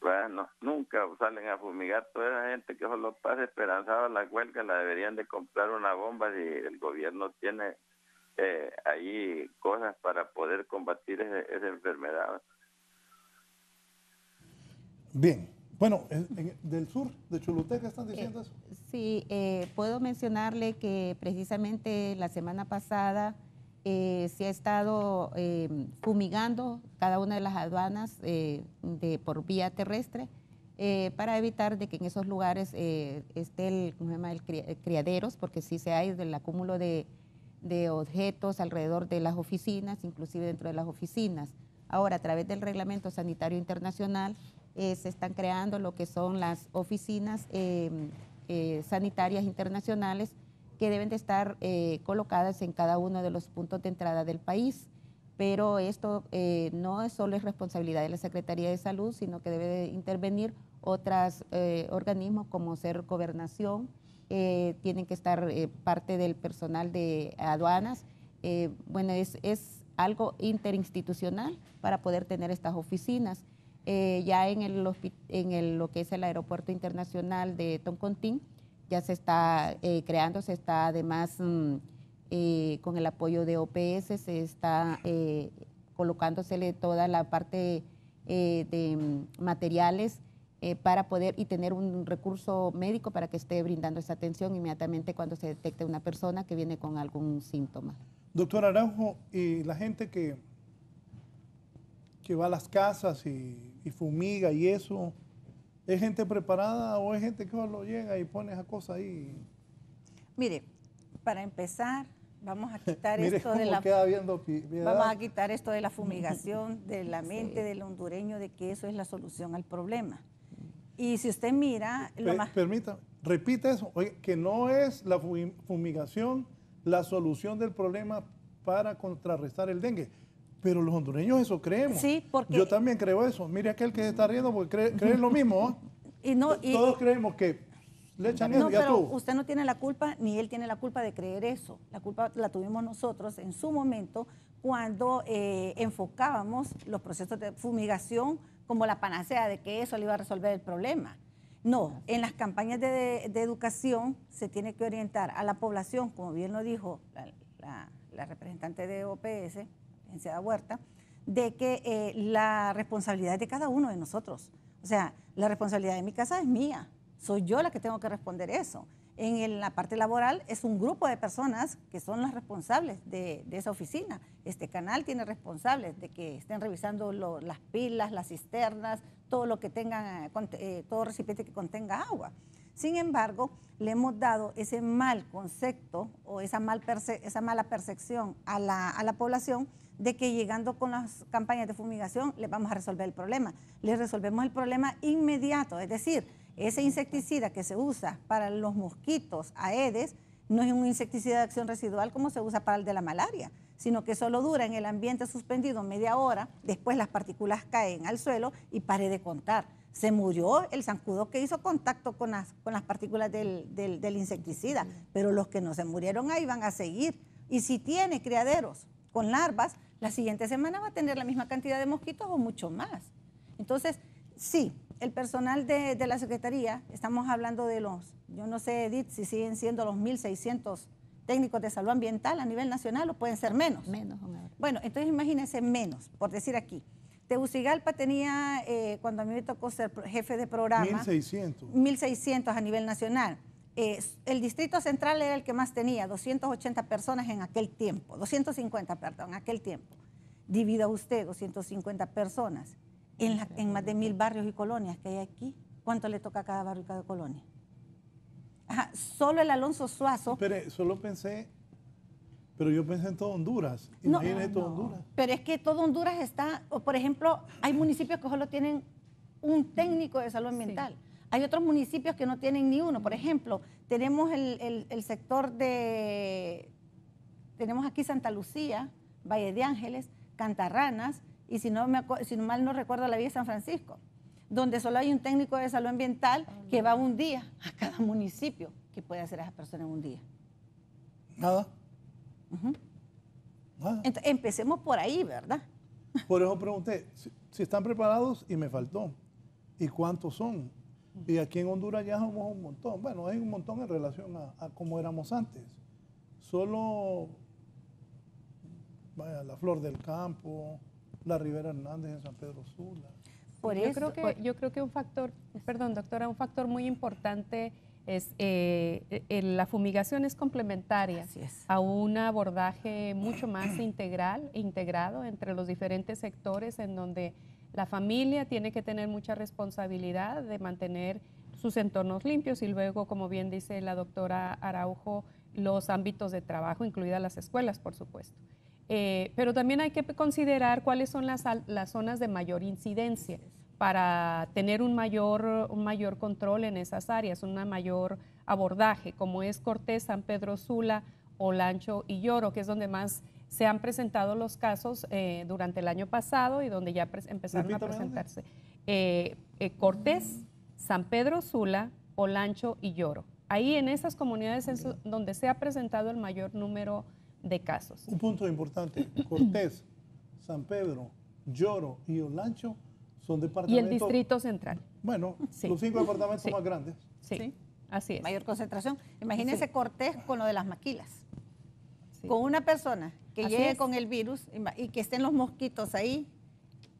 Bueno, nunca salen a fumigar. Toda esa gente que solo pasa esperanzada a la huelga, la deberían de comprar una bomba si el gobierno tiene ahí cosas para poder combatir esa enfermedad. Bien, bueno, del sur, de Choluteca, ¿están diciendo eso? Sí, puedo mencionarle que precisamente la semana pasada se ha estado fumigando cada una de las aduanas por vía terrestre para evitar de que en esos lugares esté el criaderos, porque sí se hay del acúmulo de objetos alrededor de las oficinas, inclusive dentro de las oficinas. Ahora, a través del Reglamento Sanitario Internacional, se están creando lo que son las oficinas sanitarias internacionales que deben de estar colocadas en cada uno de los puntos de entrada del país. Pero esto no es solo responsabilidad de la Secretaría de Salud, sino que debe de intervenir otros organismos como ser Gobernación, tienen que estar parte del personal de aduanas. Bueno, es algo interinstitucional para poder tener estas oficinas. Ya en lo que es el Aeropuerto Internacional de Toncontín, ya se está creando, se está además con el apoyo de OPS, se está colocándosele toda la parte de materiales para poder y tener un recurso médico para que esté brindando esa atención inmediatamente cuando se detecte una persona que viene con algún síntoma. Doctor Araujo, y la gente que va a las casas y fumiga y eso, ¿es gente preparada o es gente que solo llega y pone esa cosa ahí? Mire, para empezar, vamos a quitar Mire esto de la vamos a quitar esto de la fumigación de la mente del hondureño, de que eso es la solución al problema. Y si usted mira, permítame, repite eso, oye, que no es la fumigación la solución del problema para contrarrestar el dengue. Pero los hondureños eso creemos. Sí, porque yo también creo eso. Mire aquel que se está riendo porque cree lo mismo. Todos creemos que le echan eso. Pero usted no tiene la culpa, ni él tiene la culpa de creer eso. La culpa la tuvimos nosotros en su momento cuando enfocábamos los procesos de fumigación como la panacea de que eso le iba a resolver el problema. No, en las campañas de educación se tiene que orientar a la población, como bien lo dijo la representante de OPS, licenciada Huerta, de que la responsabilidad es de cada uno de nosotros. O sea, la responsabilidad de mi casa es mía, soy yo la que tengo que responder eso. En la parte laboral es un grupo de personas que son las responsables de esa oficina. Este canal tiene responsables de que estén revisando las pilas, las cisternas, todo lo que tengan, todo recipiente que contenga agua. Sin embargo, le hemos dado ese mal concepto o esa mala percepción a la población de que llegando con las campañas de fumigación les vamos a resolver el problema. Les resolvemos el problema inmediato, es decir, ese insecticida que se usa para los mosquitos Aedes no es un insecticida de acción residual como se usa para el de la malaria, sino que solo dura en el ambiente suspendido media hora, después las partículas caen al suelo y pare de contar. Se murió el zancudo que hizo contacto con las partículas del insecticida, pero los que no se murieron ahí van a seguir. Y si tiene criaderos con larvas, la siguiente semana va a tener la misma cantidad de mosquitos o mucho más. Entonces, sí, el personal de la Secretaría, estamos hablando de yo no sé, Edith, si siguen siendo los 1.600 técnicos de salud ambiental a nivel nacional o pueden ser menos. Menos. Bueno, entonces imagínense menos, por decir aquí. Tegucigalpa tenía, cuando a mí me tocó ser jefe de programa, 1.600. 1.600 a nivel nacional. El Distrito Central era el que más tenía, 280 personas en aquel tiempo, 250, perdón, en aquel tiempo. Divida usted 250 personas en más de 1.000 barrios y colonias que hay aquí. ¿Cuánto le toca a cada barrio y cada colonia? Ajá, solo el Alonso Suazo. Pero yo pensé en todo Honduras. Imagínese todo Honduras. Pero es que todo Honduras está, por ejemplo, hay municipios que solo tienen un técnico de salud ambiental. Sí. Hay otros municipios que no tienen ni uno. Por ejemplo, tenemos el sector tenemos aquí Santa Lucía, Valle de Ángeles, Cantarranas, y si mal no recuerdo, la Villa San Francisco, donde solo hay un técnico de salud ambiental que va un día a cada municipio. ¿Qué puede hacer esa persona en un día? Nada. Nada. Entonces, empecemos por ahí, ¿verdad? Por eso pregunté, si están preparados y me faltó. ¿Y cuántos son? Y aquí en Honduras ya somos un montón. Bueno, hay un montón en relación a cómo éramos antes. Solo, la Flor del Campo, la Rivera Hernández en San Pedro Sula. Yo creo que un factor, perdón, doctora, un factor muy importante es la fumigación es complementaria a un abordaje mucho más integrado entre los diferentes sectores, en donde la familia tiene que tener mucha responsabilidad de mantener sus entornos limpios y luego, como bien dice la doctora Araujo, los ámbitos de trabajo, incluidas las escuelas, por supuesto. Pero también hay que considerar cuáles son las zonas de mayor incidencia para tener un mayor control en esas áreas, un mayor abordaje, como es Cortés, San Pedro Sula, Olancho y Lloro, que es donde más se han presentado los casos durante el año pasado y donde ya empezaron a presentarse. Cortés, San Pedro Sula, Olancho y Lloro. Ahí en esas comunidades es donde se ha presentado el mayor número de casos. Un punto importante, Cortés, San Pedro, Lloro y Olancho son departamentos... Y el Distrito Central. Bueno, los 5 departamentos más grandes. Sí, así es. Mayor concentración. Imagínense Cortés con lo de las maquilas. Con una persona que llegue con el virus y que estén los mosquitos ahí,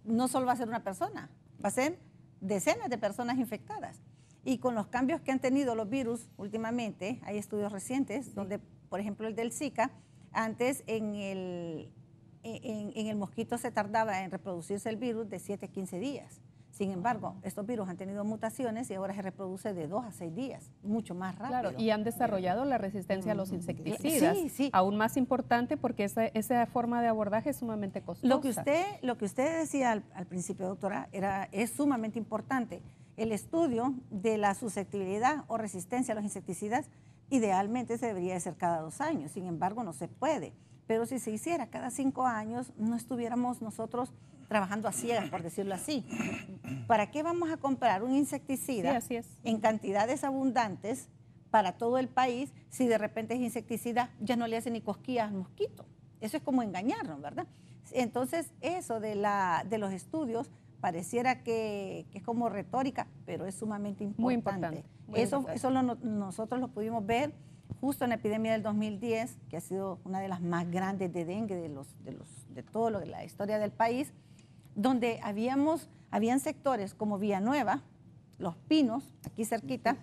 no solo va a ser una persona, va a ser decenas de personas infectadas. Y con los cambios que han tenido los virus últimamente, hay estudios recientes donde, por ejemplo, el del Zika, antes en el mosquito se tardaba en reproducirse el virus de 7 a 15 días. Sin embargo, estos virus han tenido mutaciones y ahora se reproduce de 2 a 6 días, mucho más rápido. Claro, y han desarrollado la resistencia a los insecticidas. Sí. Aún más importante porque esa forma de abordaje es sumamente costosa. Lo que usted decía al principio, doctora, es sumamente importante. El estudio de la susceptibilidad o resistencia a los insecticidas idealmente se debería hacer cada 2 años, sin embargo no se puede. Pero si se hiciera cada 5 años, no estuviéramos nosotros trabajando a ciegas, por decirlo así. ¿Para qué vamos a comprar un insecticida en cantidades abundantes para todo el país si de repente ese insecticida ya no le hace ni cosquillas al mosquito? Eso es como engañarnos, ¿verdad? Entonces, eso de los estudios pareciera que es como retórica, pero es sumamente importante. Muy importante. Eso nosotros lo pudimos ver justo en la epidemia del 2010, que ha sido una de las más grandes de dengue de todo la historia del país, donde habían sectores como Villanueva, Los Pinos, aquí cerquita,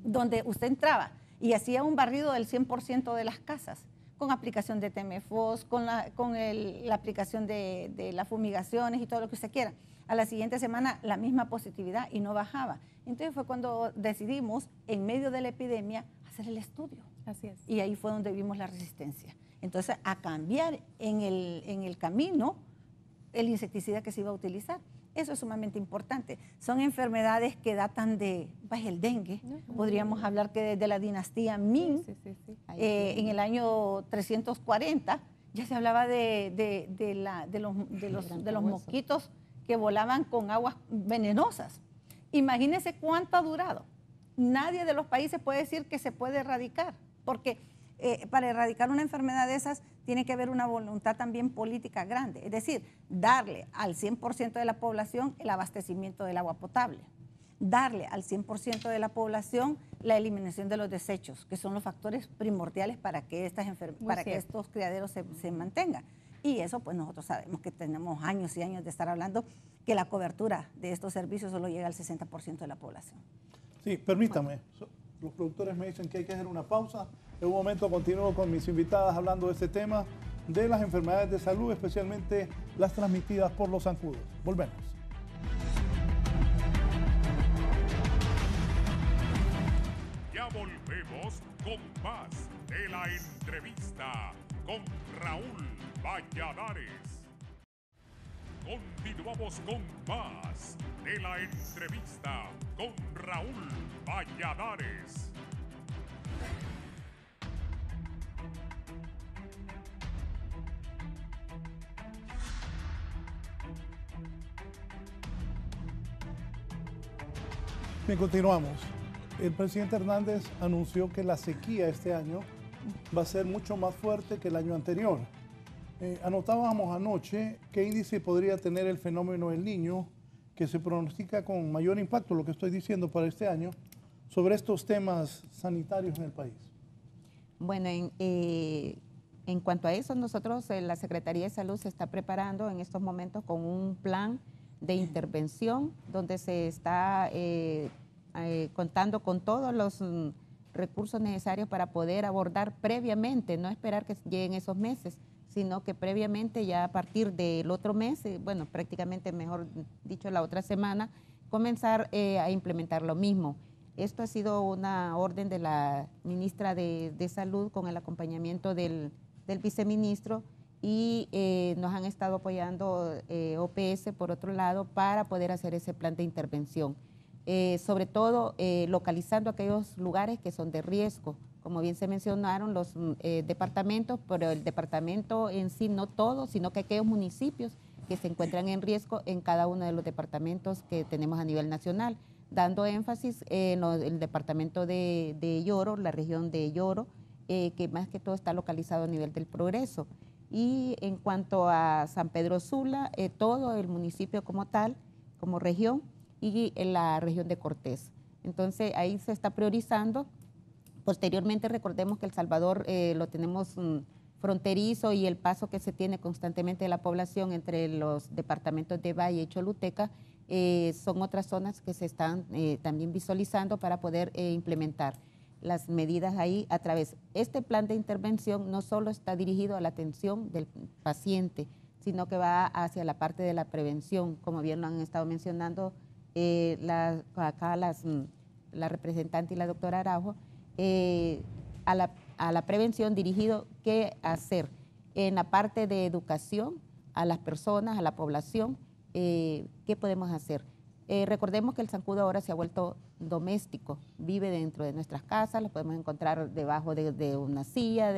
donde usted entraba y hacía un barrido del 100% de las casas, con aplicación de TMFOS, con la aplicación de las fumigaciones y todo lo que usted quiera. A la siguiente semana la misma positividad y no bajaba. Entonces fue cuando decidimos, en medio de la epidemia, hacer el estudio. Así es. Y ahí fue donde vimos la resistencia. Entonces, a cambiar en el camino el insecticida que se iba a utilizar. Eso es sumamente importante. Son enfermedades que datan de, el dengue, podríamos hablar que desde la dinastía Ming, en el año 340, ya se hablaba de los mosquitos que volaban con aguas venenosas. Imagínense cuánto ha durado. Nadie de los países puede decir que se puede erradicar, porque para erradicar una enfermedad de esas tiene que haber una voluntad también política grande, es decir, darle al 100% de la población el abastecimiento del agua potable, darle al 100% de la población la eliminación de los desechos, que son los factores primordiales para que, estos criaderos se mantengan. Y eso pues nosotros sabemos que tenemos años y años de estar hablando que la cobertura de estos servicios solo llega al 60% de la población. Sí, permítame. Los productores me dicen que hay que hacer una pausa. En un momento continúo con mis invitadas hablando de este tema de las enfermedades de salud, especialmente las transmitidas por los zancudos. Volvemos. Ya volvemos con más de la entrevista con Raúl Valladares. Continuamos con más de la entrevista con Raúl Valladares. Bien, continuamos. El presidente Hernández anunció que la sequía este año va a ser mucho más fuerte que el año anterior. Anotábamos anoche qué índice podría tener el fenómeno El Niño, que se pronostica con mayor impacto, lo que estoy diciendo, para este año, sobre estos temas sanitarios en el país. Bueno, en cuanto a eso, nosotros, la Secretaría de Salud se está preparando en estos momentos con un plan de intervención donde se está contando con todos los recursos necesarios para poder abordar previamente, no esperar que lleguen esos meses, sino que previamente ya a partir del otro mes, bueno, prácticamente mejor dicho la otra semana, comenzar a implementar lo mismo. Esto ha sido una orden de la ministra de Salud con el acompañamiento del viceministro y nos han estado apoyando OPS por otro lado para poder hacer ese plan de intervención. Sobre todo localizando aquellos lugares que son de riesgo. Como bien se mencionaron los departamentos, pero el departamento en sí no todo, sino que aquellos municipios que se encuentran en riesgo en cada uno de los departamentos que tenemos a nivel nacional, dando énfasis en el departamento de Lloro, la región de Lloro, que más que todo está localizado a nivel del Progreso. Y en cuanto a San Pedro Sula, todo el municipio como tal, como región, y en la región de Cortés. Entonces ahí se está priorizando. Posteriormente recordemos que El Salvador lo tenemos fronterizo y el paso que se tiene constantemente de la población entre los departamentos de Valle y Choluteca son otras zonas que se están también visualizando para poder implementar las medidas ahí a través. Este plan de intervención no solo está dirigido a la atención del paciente, sino que va hacia la parte de la prevención, como bien lo han estado mencionando acá la representante y la doctora Araujo, a la prevención dirigido qué hacer en la parte de educación a las personas, a la población, qué podemos hacer. Recordemos que el zancudo ahora se ha vuelto doméstico, vive dentro de nuestras casas, lo podemos encontrar debajo de una silla,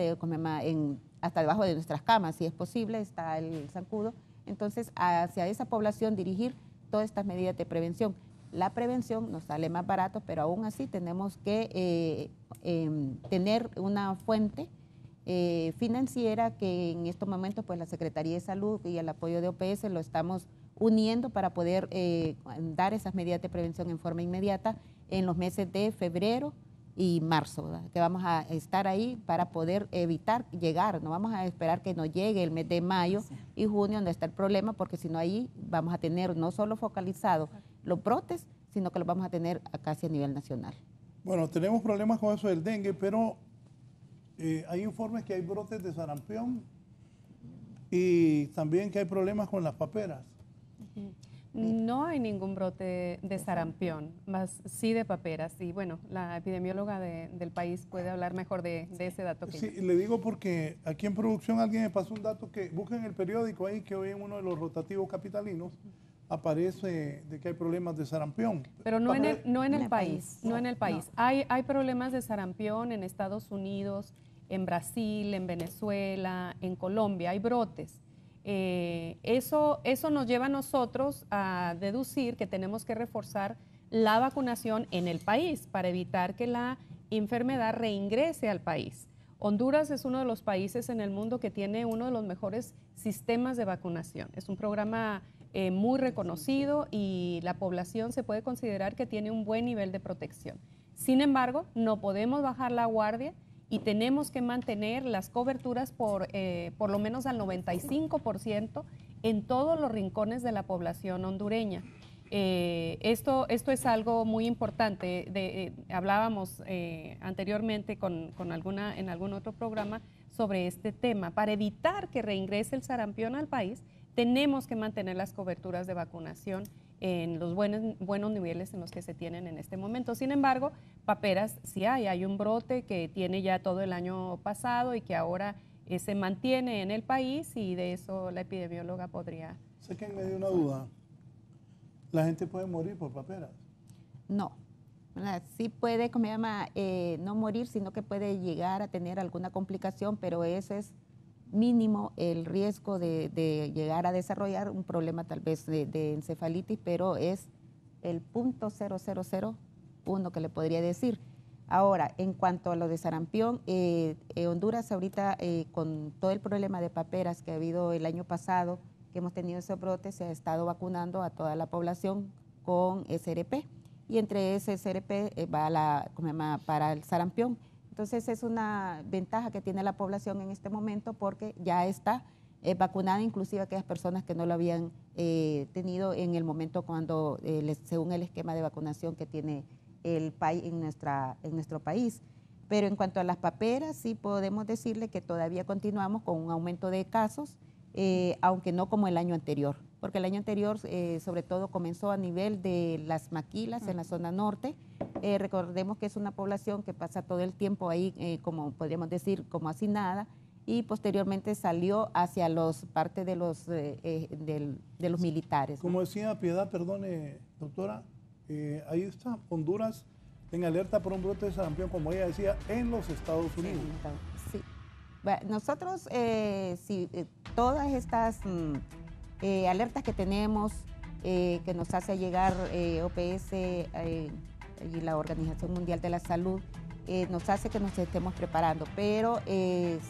hasta debajo de nuestras camas, si es posible, está el zancudo. Entonces, hacia esa población dirigir todas estas medidas de prevención. La prevención nos sale más barato, pero aún así tenemos que tener una fuente financiera que en estos momentos pues la Secretaría de Salud y el apoyo de OPS lo estamos uniendo para poder dar esas medidas de prevención en forma inmediata en los meses de febrero y marzo, ¿verdad? Que vamos a estar ahí para poder evitar llegar, no vamos a esperar que nos llegue el mes de mayo y junio donde está el problema, porque si no ahí vamos a tener no solo focalizados los brotes, sino que los vamos a tener casi a nivel nacional. Bueno, tenemos problemas con eso del dengue, pero hay informes que hay brotes de sarampión y también que hay problemas con las paperas. No hay ningún brote de sarampión, más sí de paperas. Y bueno, la epidemióloga del país puede hablar mejor de ese dato. Que sí, le digo porque aquí en producción alguien me pasó un dato que busquen el periódico ahí, que hoy en uno de los rotativos capitalinos aparece de que hay problemas de sarampión. Pero no en el país. Hay problemas de sarampión en Estados Unidos, en Brasil, en Venezuela, en Colombia, hay brotes. Eso nos lleva a nosotros a deducir que tenemos que reforzar la vacunación en el país para evitar que la enfermedad reingrese al país. Honduras es uno de los países en el mundo que tiene uno de los mejores sistemas de vacunación. Es un programa muy reconocido y la población se puede considerar que tiene un buen nivel de protección. Sin embargo, no podemos bajar la guardia y tenemos que mantener las coberturas por lo menos al 95% en todos los rincones de la población hondureña. Esto es algo muy importante. Hablábamos anteriormente en algún otro programa sobre este tema. Para evitar que reingrese el sarampión al país, tenemos que mantener las coberturas de vacunación en los buenos niveles en los que se tienen en este momento. Sin embargo, paperas sí hay un brote que tiene ya todo el año pasado y que ahora se mantiene en el país, y de eso la epidemióloga podría... Sé que me dio una duda. ¿La gente puede morir por paperas? No. Sí puede, como se llama, no morir, sino que puede llegar a tener alguna complicación, pero ese es mínimo el riesgo de llegar a desarrollar un problema tal vez de encefalitis, pero es el 0.0001 que le podría decir. Ahora, en cuanto a lo de sarampión, Honduras ahorita con todo el problema de paperas que ha habido el año pasado, que hemos tenido ese brote, se ha estado vacunando a toda la población con SRP, y entre ese SRP va para el sarampión. Entonces es una ventaja que tiene la población en este momento, porque ya está vacunada, inclusive aquellas personas que no lo habían tenido en el momento cuando, según el esquema de vacunación que tiene el país en nuestro país. Pero en cuanto a las paperas, sí podemos decirle que todavía continuamos con un aumento de casos, aunque no como el año anterior, porque el año anterior sobre todo comenzó a nivel de las maquilas en la zona norte. Recordemos que es una población que pasa todo el tiempo ahí, como podríamos decir, como hacinada, y posteriormente salió hacia parte de los militares. Como decía Piedad, perdone, doctora, ahí está Honduras en alerta por un brote de sarampión, como ella decía, en los Estados Unidos. Sí. Bueno, nosotros, todas estas alertas que tenemos, que nos hace llegar OPS y la Organización Mundial de la Salud, nos hace que nos estemos preparando, pero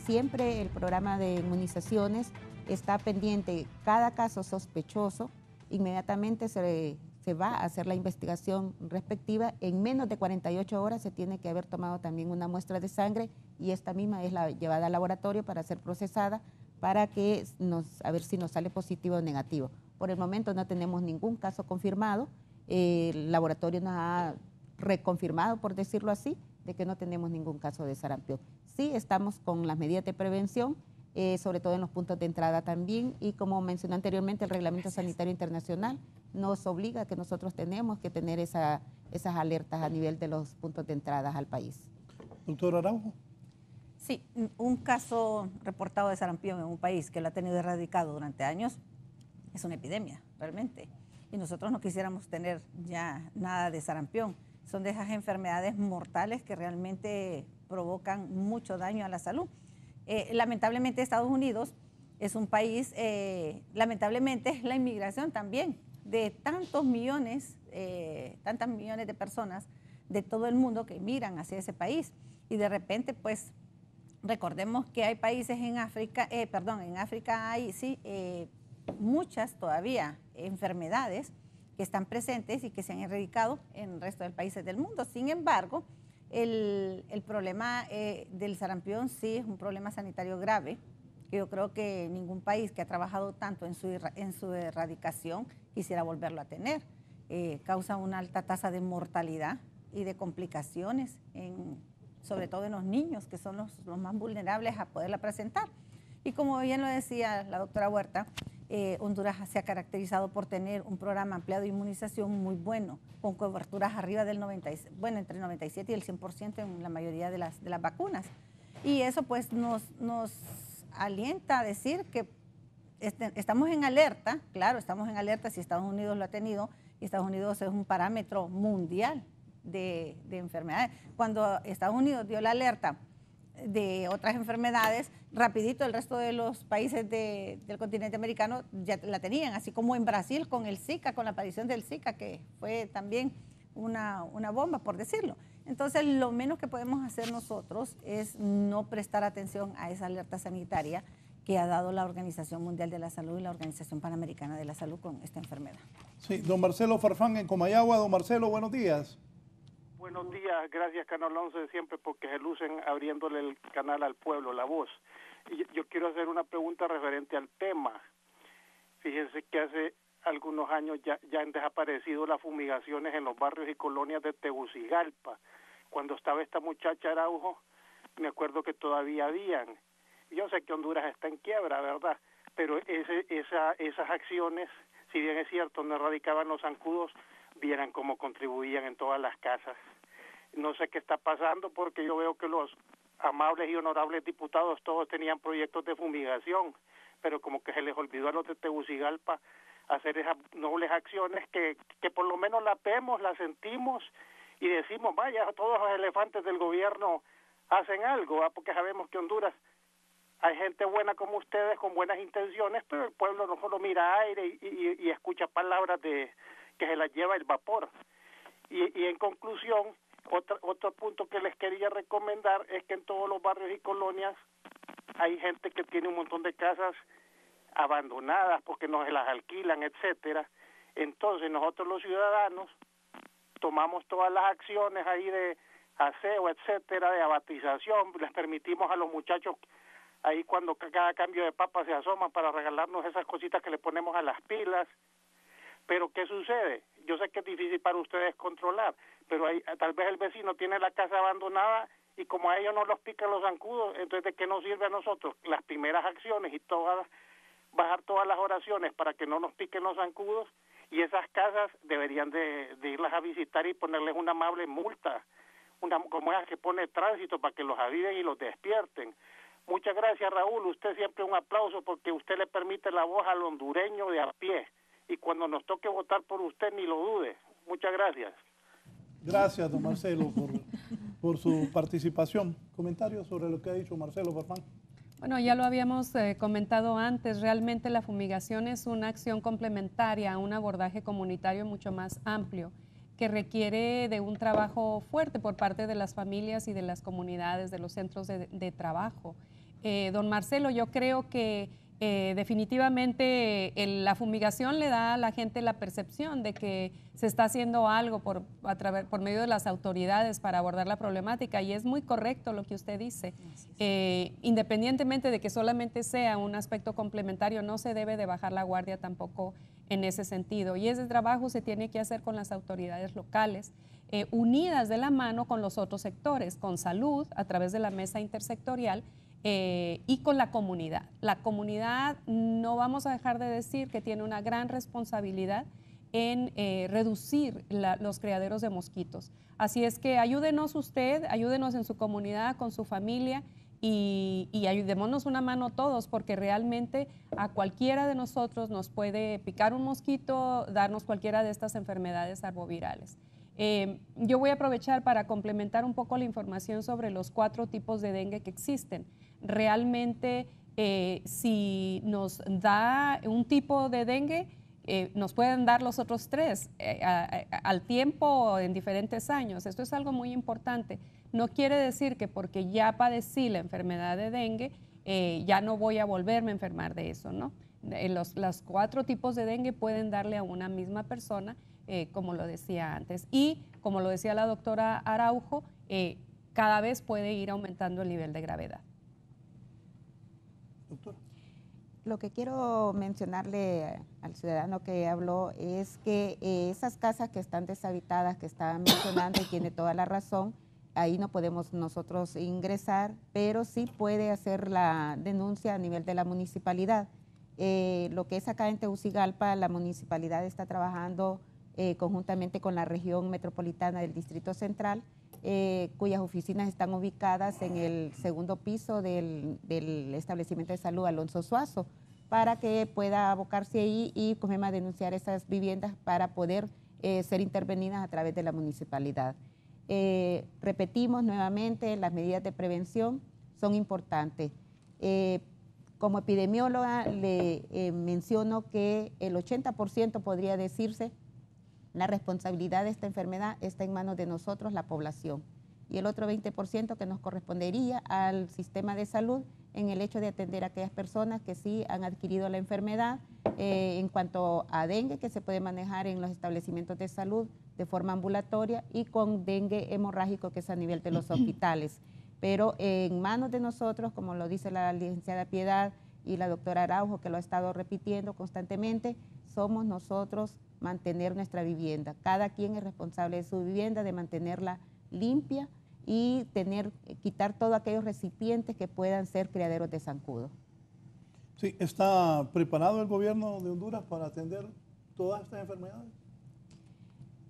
siempre el programa de inmunizaciones está pendiente. Cada caso sospechoso, inmediatamente se va a hacer la investigación respectiva. En menos de 48 horas se tiene que haber tomado también una muestra de sangre, y esta misma es la llevada al laboratorio para ser procesada, para que a ver si nos sale positivo o negativo. Por el momento no tenemos ningún caso confirmado. El laboratorio nos ha reconfirmado, por decirlo así, de que no tenemos ningún caso de sarampión. Sí estamos con las medidas de prevención, sobre todo en los puntos de entrada también, y como mencioné anteriormente, el Reglamento Sanitario Internacional nos obliga a que nosotros tenemos que tener esas alertas a nivel de los puntos de entrada al país. Doctor Araujo. Sí, un caso reportado de sarampión en un país que lo ha tenido erradicado durante años es una epidemia, realmente. Y nosotros no quisiéramos tener ya nada de sarampión. Son de esas enfermedades mortales que realmente provocan mucho daño a la salud. Lamentablemente Estados Unidos es un país, lamentablemente la inmigración también de tantas millones de personas de todo el mundo que migran hacia ese país, y de repente pues recordemos que hay países en África, en África hay muchas todavía enfermedades que están presentes y que se han erradicado en el resto de los países del mundo. Sin embargo, el problema del sarampión sí es un problema sanitario grave, que yo creo que ningún país que ha trabajado tanto en su erradicación quisiera volverlo a tener. Causa una alta tasa de mortalidad y de complicaciones sobre todo en los niños, que son los más vulnerables a poderla presentar. Y como bien lo decía la doctora Huerta, Honduras se ha caracterizado por tener un programa ampliado de inmunización muy bueno, con coberturas arriba del 90%, bueno, entre el 97 y el 100% en la mayoría de las vacunas. Y eso pues nos alienta a decir que estamos en alerta, claro, estamos en alerta si Estados Unidos lo ha tenido, y Estados Unidos es un parámetro mundial de enfermedades. Cuando Estados Unidos dio la alerta de otras enfermedades, rapidito el resto de los países del continente americano ya la tenían, así como en Brasil con el Zika, con la aparición del Zika, que fue también una bomba, por decirlo. Entonces, lo menos que podemos hacer nosotros es no prestar atención a esa alerta sanitaria que ha dado la Organización Mundial de la Salud y la Organización Panamericana de la Salud con esta enfermedad. Sí, don Marcelo Farfán en Comayagua. Don Marcelo, buenos días. Buenos días, gracias Canal 11 siempre porque se lucen abriéndole el canal al pueblo, La Voz. Y yo quiero hacer una pregunta referente al tema. Fíjense que hace algunos años ya han desaparecido las fumigaciones en los barrios y colonias de Tegucigalpa. Cuando estaba esta muchacha Araujo, me acuerdo que todavía habían. Yo sé que Honduras está en quiebra, ¿verdad? Pero esas acciones, si bien es cierto, no erradicaban los zancudos, vieran cómo contribuían en todas las casas. No sé qué está pasando porque yo veo que los amables y honorables diputados todos tenían proyectos de fumigación, pero como que se les olvidó a los de Tegucigalpa hacer esas nobles acciones que por lo menos las vemos, las sentimos y decimos, vaya, todos los elefantes del gobierno hacen algo, ¿va? Porque sabemos que Honduras hay gente buena como ustedes con buenas intenciones, pero el pueblo no solo mira aire y escucha palabras que se las lleva el vapor. Y en conclusión, otro punto que les quería recomendar es que en todos los barrios y colonias hay gente que tiene un montón de casas abandonadas porque no se las alquilan, etcétera. Entonces nosotros los ciudadanos tomamos todas las acciones ahí de aseo, etcétera, de abatización, les permitimos a los muchachos ahí cuando cada cambio de papa se asoman para regalarnos esas cositas que le ponemos a las pilas. Pero ¿qué sucede? Yo sé que es difícil para ustedes controlar, pero tal vez el vecino tiene la casa abandonada y como a ellos no los pican los zancudos, entonces ¿de qué nos sirve a nosotros? Las primeras acciones y bajar todas las oraciones para que no nos piquen los zancudos, y esas casas deberían de irlas a visitar y ponerles una amable multa, como esa que pone tránsito para que los aviven y los despierten. Muchas gracias, Raúl. Usted siempre un aplauso porque usted le permite la voz al hondureño de a pie. Y cuando nos toque votar por usted, ni lo dude. Muchas gracias. Gracias, don Marcelo, por su participación. ¿Comentarios sobre lo que ha dicho Marcelo Farfán? Bueno, ya lo habíamos comentado antes, realmente la fumigación es una acción complementaria a un abordaje comunitario mucho más amplio, que requiere de un trabajo fuerte por parte de las familias y de las comunidades, de los centros de trabajo. Don Marcelo, yo creo que definitivamente la fumigación le da a la gente la percepción de que se está haciendo algo por medio de las autoridades para abordar la problemática, y es muy correcto lo que usted dice. Independientemente de que solamente sea un aspecto complementario, no se debe de bajar la guardia tampoco en ese sentido, y ese trabajo se tiene que hacer con las autoridades locales, unidas de la mano con los otros sectores, con salud a través de la mesa intersectorial, y con la comunidad. La comunidad, no vamos a dejar de decir que tiene una gran responsabilidad en reducir los criaderos de mosquitos. Así es que ayúdenos usted, ayúdenos en su comunidad, con su familia, y ayudémonos una mano todos, porque realmente a cualquiera de nosotros nos puede picar un mosquito, darnos cualquiera de estas enfermedades arbovirales. Yo voy a aprovechar para complementar un poco la información sobre los 4 tipos de dengue que existen. Realmente, si nos da un tipo de dengue, nos pueden dar los otros 3 al tiempo en diferentes años. Esto es algo muy importante. No quiere decir que porque ya padecí la enfermedad de dengue, ya no voy a volverme a enfermar de eso, ¿no? Los 4 tipos de dengue pueden darle a una misma persona, como lo decía antes. Y como lo decía la doctora Araujo, cada vez puede ir aumentando el nivel de gravedad. Doctora. Lo que quiero mencionarle al ciudadano que habló es que esas casas que están deshabitadas, que estaban mencionando, y tiene toda la razón, ahí no podemos nosotros ingresar, pero sí puede hacer la denuncia a nivel de la municipalidad. Lo que es acá en Tegucigalpa, la municipalidad está trabajando conjuntamente con la región metropolitana del Distrito Central, cuyas oficinas están ubicadas en el segundo piso del establecimiento de salud Alonso Suazo, para que pueda abocarse ahí y denunciar esas viviendas para poder ser intervenidas a través de la municipalidad. Repetimos nuevamente, las medidas de prevención son importantes. Como epidemióloga le menciono que el 80% podría decirse la responsabilidad de esta enfermedad está en manos de nosotros, la población, y el otro 20% que nos correspondería al sistema de salud en el hecho de atender a aquellas personas que sí han adquirido la enfermedad. En cuanto a dengue, que se puede manejar en los establecimientos de salud de forma ambulatoria, y con dengue hemorrágico, que es a nivel de los hospitales. Pero en manos de nosotros, como lo dice la licenciada Piedad y la doctora Araujo, que lo ha estado repitiendo constantemente, somos nosotros mantener nuestra vivienda. Cada quien es responsable de su vivienda, de mantenerla limpia y quitar todos aquellos recipientes que puedan ser criaderos de zancudo. Sí, ¿está preparado el gobierno de Honduras para atender todas estas enfermedades?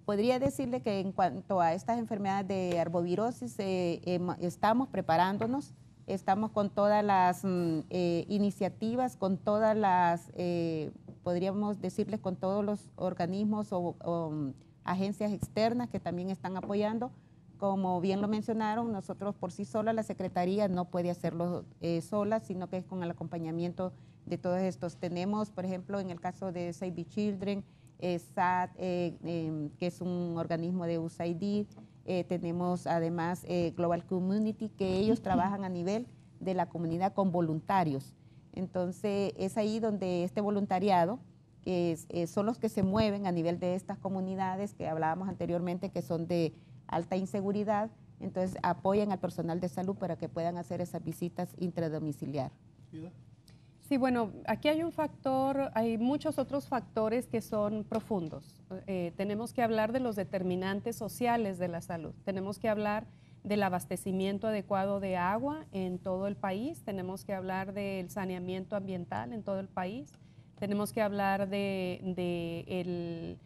Podría decirle que en cuanto a estas enfermedades de arbovirosis, estamos preparándonos, estamos con todas las iniciativas, con todas las, podríamos decirles, con todos los organismos o agencias externas que también están apoyando. Como bien lo mencionaron, nosotros por sí sola, la Secretaría no puede hacerlo sola, sino que es con el acompañamiento de todos estos. Tenemos, por ejemplo, en el caso de Save the Children, SAT, que es un organismo de USAID, tenemos además Global Community, que ellos trabajan a nivel de la comunidad con voluntarios. Entonces, es ahí donde este voluntariado, que son los que se mueven a nivel de estas comunidades que hablábamos anteriormente, que son de alta inseguridad, entonces apoyan al personal de salud para que puedan hacer esas visitas intradomiciliar. Sí, bueno, aquí hay un factor, hay muchos otros factores que son profundos. Tenemos que hablar de los determinantes sociales de la salud, tenemos que hablar del abastecimiento adecuado de agua en todo el país, tenemos que hablar del saneamiento ambiental en todo el país, tenemos que hablar del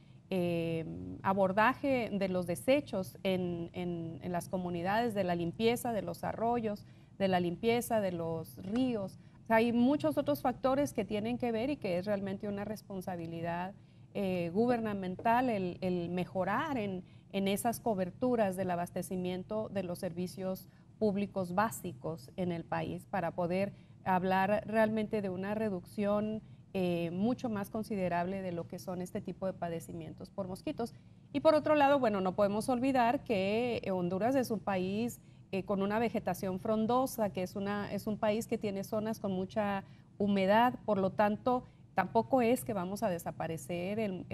abordaje de los desechos en las comunidades, de la limpieza de los arroyos, de la limpieza de los ríos. O sea, hay muchos otros factores que tienen que ver y que es realmente una responsabilidad gubernamental el mejorar en esas coberturas del abastecimiento de los servicios públicos básicos en el país para poder hablar realmente de una reducción mucho más considerable de lo que son este tipo de padecimientos por mosquitos. Y por otro lado, bueno, no podemos olvidar que Honduras es un país con una vegetación frondosa, que es un país que tiene zonas con mucha humedad, por lo tanto, tampoco es que vamos a desaparecer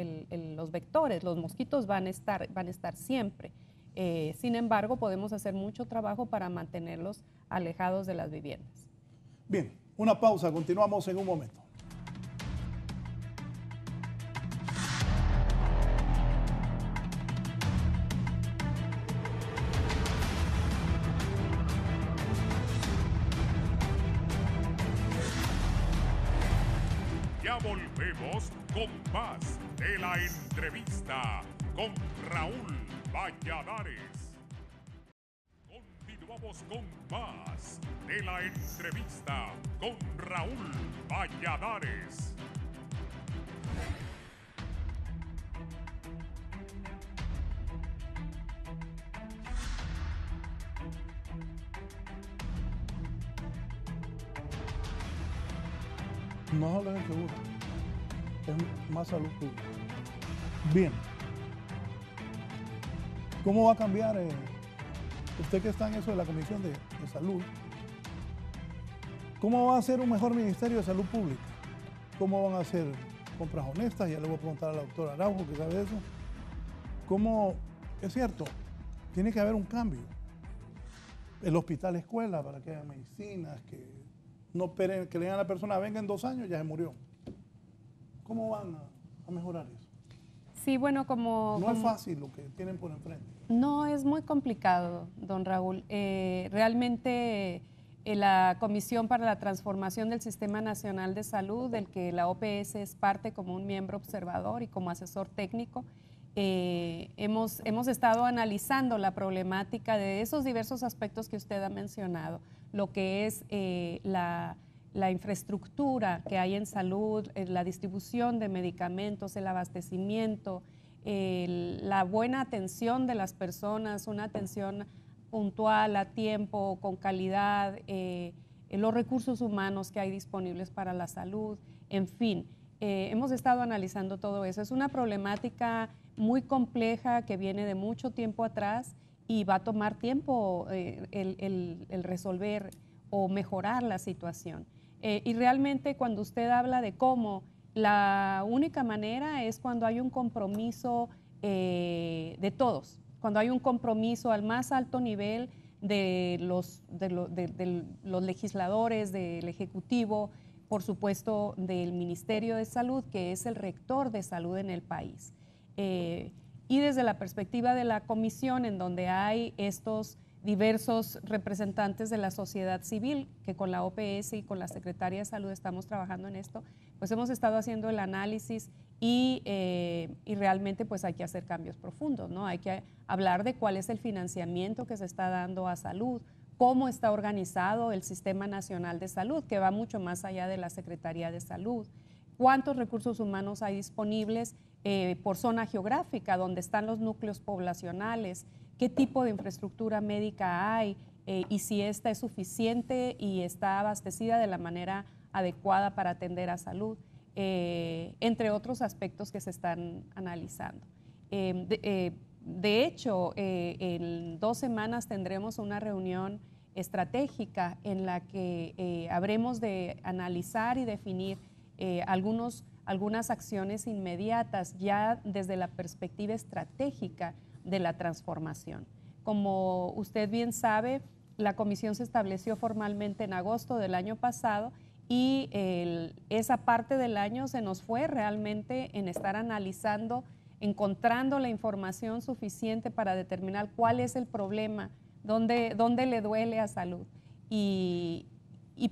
los vectores, los mosquitos van a estar siempre. Sin embargo, podemos hacer mucho trabajo para mantenerlos alejados de las viviendas. Bien, una pausa, continuamos en un momento. Ya volvemos con más de la entrevista con Raúl Valladares. Continuamos con más de la entrevista con Raúl Valladares. No solo es el seguro, es más salud pública. Bien. ¿Cómo va a cambiar usted que está en eso de la Comisión de Salud? ¿Cómo va a ser un mejor Ministerio de Salud Pública? ¿Cómo van a hacer compras honestas? Ya le voy a preguntar a la doctora Araujo, que sabe de eso. ¿Cómo? Es cierto, tiene que haber un cambio. El hospital escuela para que haya medicinas, que no esperen que le digan a la persona, venga en 2 años, ya se murió. ¿Cómo van a mejorar eso? Sí, bueno, No es fácil lo que tienen por enfrente. No, es muy complicado, don Raúl. Realmente la Comisión para la Transformación del Sistema Nacional de Salud, del que la OPS es parte como un miembro observador y como asesor técnico, hemos estado analizando la problemática de esos diversos aspectos que usted ha mencionado, lo que es la infraestructura que hay en salud, la distribución de medicamentos, el abastecimiento, la buena atención de las personas, una atención puntual, a tiempo, con calidad, los recursos humanos que hay disponibles para la salud, en fin. Hemos estado analizando todo eso. Es una problemática muy compleja que viene de mucho tiempo atrás y va a tomar tiempo el resolver o mejorar la situación. Y realmente cuando usted habla de cómo, la única manera es cuando hay un compromiso de todos, cuando hay un compromiso al más alto nivel de los legisladores, del Ejecutivo, por supuesto del Ministerio de Salud, que es el rector de salud en el país. Y desde la perspectiva de la comisión, en donde hay estos diversos representantes de la sociedad civil, que con la OPS y con la Secretaría de Salud estamos trabajando en esto, pues hemos estado haciendo el análisis y realmente pues hay que hacer cambios profundos, ¿no? Hay que hablar de cuál es el financiamiento que se está dando a salud, cómo está organizado el Sistema Nacional de Salud, que va mucho más allá de la Secretaría de Salud, cuántos recursos humanos hay disponibles por zona geográfica, dónde están los núcleos poblacionales, qué tipo de infraestructura médica hay y si esta es suficiente y está abastecida de la manera adecuada para atender a salud, entre otros aspectos que se están analizando. De hecho, en 2 semanas tendremos una reunión estratégica en la que habremos de analizar y definir algunas acciones inmediatas ya desde la perspectiva estratégica de la transformación. Como usted bien sabe, la comisión se estableció formalmente en agosto del año pasado y esa parte del año se nos fue realmente en estar analizando, encontrando la información suficiente para determinar cuál es el problema, dónde le duele a salud y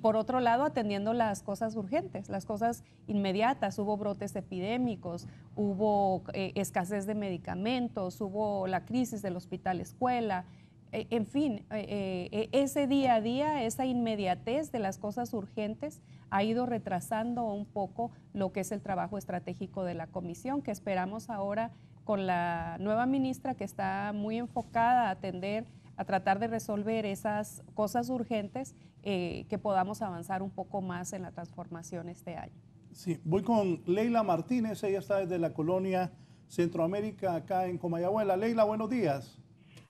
por otro lado atendiendo las cosas urgentes, las cosas inmediatas. Hubo brotes epidémicos, hubo escasez de medicamentos, hubo la crisis del hospital escuela, en fin, ese día a día, esa inmediatez de las cosas urgentes ha ido retrasando un poco lo que es el trabajo estratégico de la comisión, que esperamos ahora con la nueva ministra, que está muy enfocada a tratar de resolver esas cosas urgentes, que podamos avanzar un poco más en la transformación este año. Sí, voy con Leila Martínez, ella está desde la colonia Centroamérica, acá en Comayagüela. Leila, buenos días.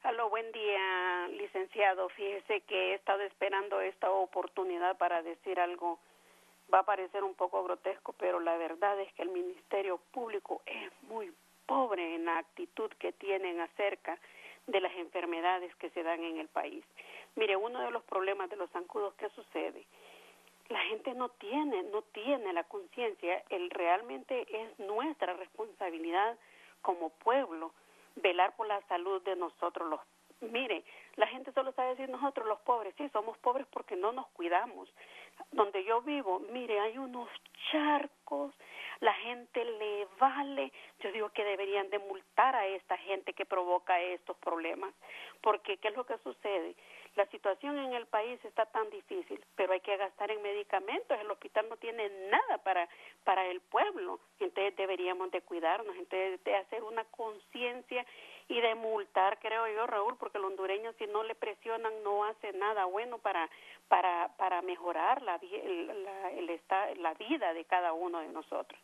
Aló, buen día, licenciado. Fíjese que he estado esperando esta oportunidad para decir algo. Va a parecer un poco grotesco, pero la verdad es que el Ministerio Público es muy pobre en la actitud que tienen acerca de las enfermedades que se dan en el país. Mire, uno de los problemas de los zancudos, ¿qué sucede? La gente no tiene la conciencia. Realmente es nuestra responsabilidad como pueblo velar por la salud de nosotros. Mire, la gente solo sabe decir nosotros los pobres. Sí, somos pobres porque no nos cuidamos. Donde yo vivo, mire, hay unos charcos, la gente le vale. Yo digo que deberían de multar a esta gente que provoca estos problemas, porque ¿qué es lo que sucede? La situación en el país está tan difícil, pero hay que gastar en medicamentos. El hospital no tiene nada para el pueblo. Entonces deberíamos de cuidarnos, entonces de hacer una conciencia y de multar, creo yo, Raúl, porque el hondureño, si no le presionan, no hace nada bueno para mejorar la vida de cada uno de nosotros.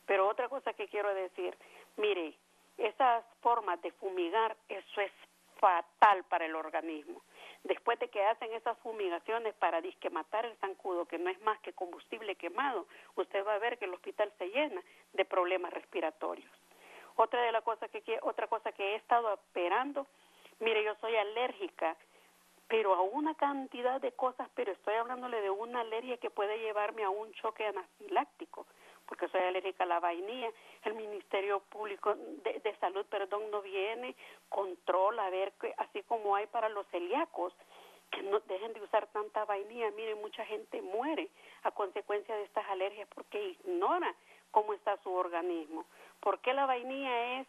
Pero otra cosa que quiero decir, mire, esas formas de fumigar, eso es fatal para el organismo. Después de que hacen esas fumigaciones para disque matar el zancudo, que no es más que combustible quemado, usted va a ver que el hospital se llena de problemas respiratorios. Otra cosa que he estado esperando, mire, yo soy alérgica, pero a una cantidad de cosas, pero estoy hablándole de una alergia que puede llevarme a un choque anafiláctico, porque soy alérgica a la vainilla. El Ministerio Público de Salud, no viene, controla, a ver, así como hay para los celíacos, que no dejen de usar tanta vainilla. Miren, mucha gente muere a consecuencia de estas alergias porque ignora cómo está su organismo. ¿Por qué la vainilla es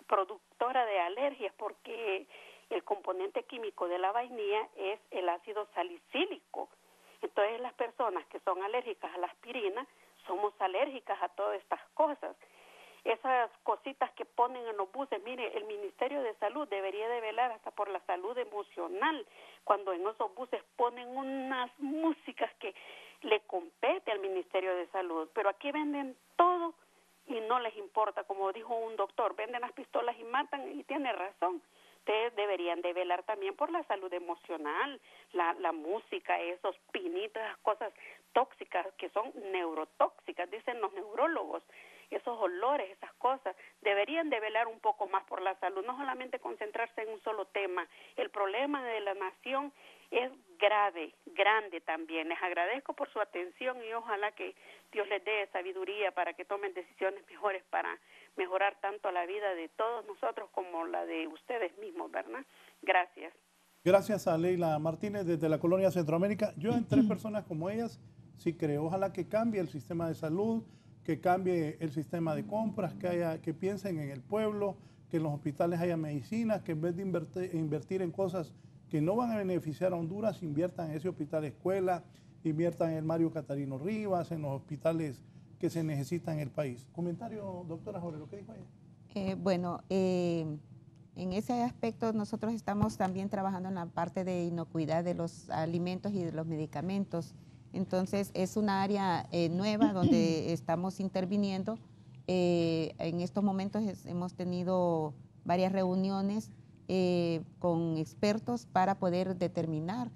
productora de alergias? Porque el componente químico de la vainilla es el ácido salicílico. Entonces las personas que son alérgicas a la aspirina somos alérgicas a todas estas cosas. Esas cositas que ponen en los buses, mire, el Ministerio de Salud debería de velar hasta por la salud emocional, cuando en esos buses ponen unas músicas que le compete al Ministerio de Salud, pero aquí venden todo y no les importa, como dijo un doctor, venden las pistolas y matan, y tiene razón. Ustedes deberían de velar también por la salud emocional, la música, esos pinitos, esas cosas tóxicas que son neurotóxicas, dicen los neurólogos, esos olores, esas cosas, deberían de velar un poco más por la salud, no solamente concentrarse en un solo tema. El problema de la nación es grande también. Les agradezco por su atención y ojalá que Dios les dé sabiduría para que tomen decisiones mejores para mejorar tanto la vida de todos nosotros como la de ustedes mismos, ¿verdad? Gracias. Gracias a Leila Martínez desde la Colonia Centroamérica. Yo en 3 personas como ellas sí creo. Ojalá que cambie el sistema de salud, que cambie el sistema de compras, que piensen en el pueblo, que en los hospitales haya medicinas, que en vez de invertir en cosas que no van a beneficiar a Honduras, inviertan en ese hospital escuela, inviertan en el Mario Catarino Rivas, en los hospitales que se necesitan en el país. Comentario, doctora Jorge, lo que dijo ella. En ese aspecto nosotros estamos también trabajando en la parte de inocuidad de los alimentos y de los medicamentos. Entonces es una área nueva donde estamos interviniendo. En estos momentos hemos tenido varias reuniones con expertos para poder determinar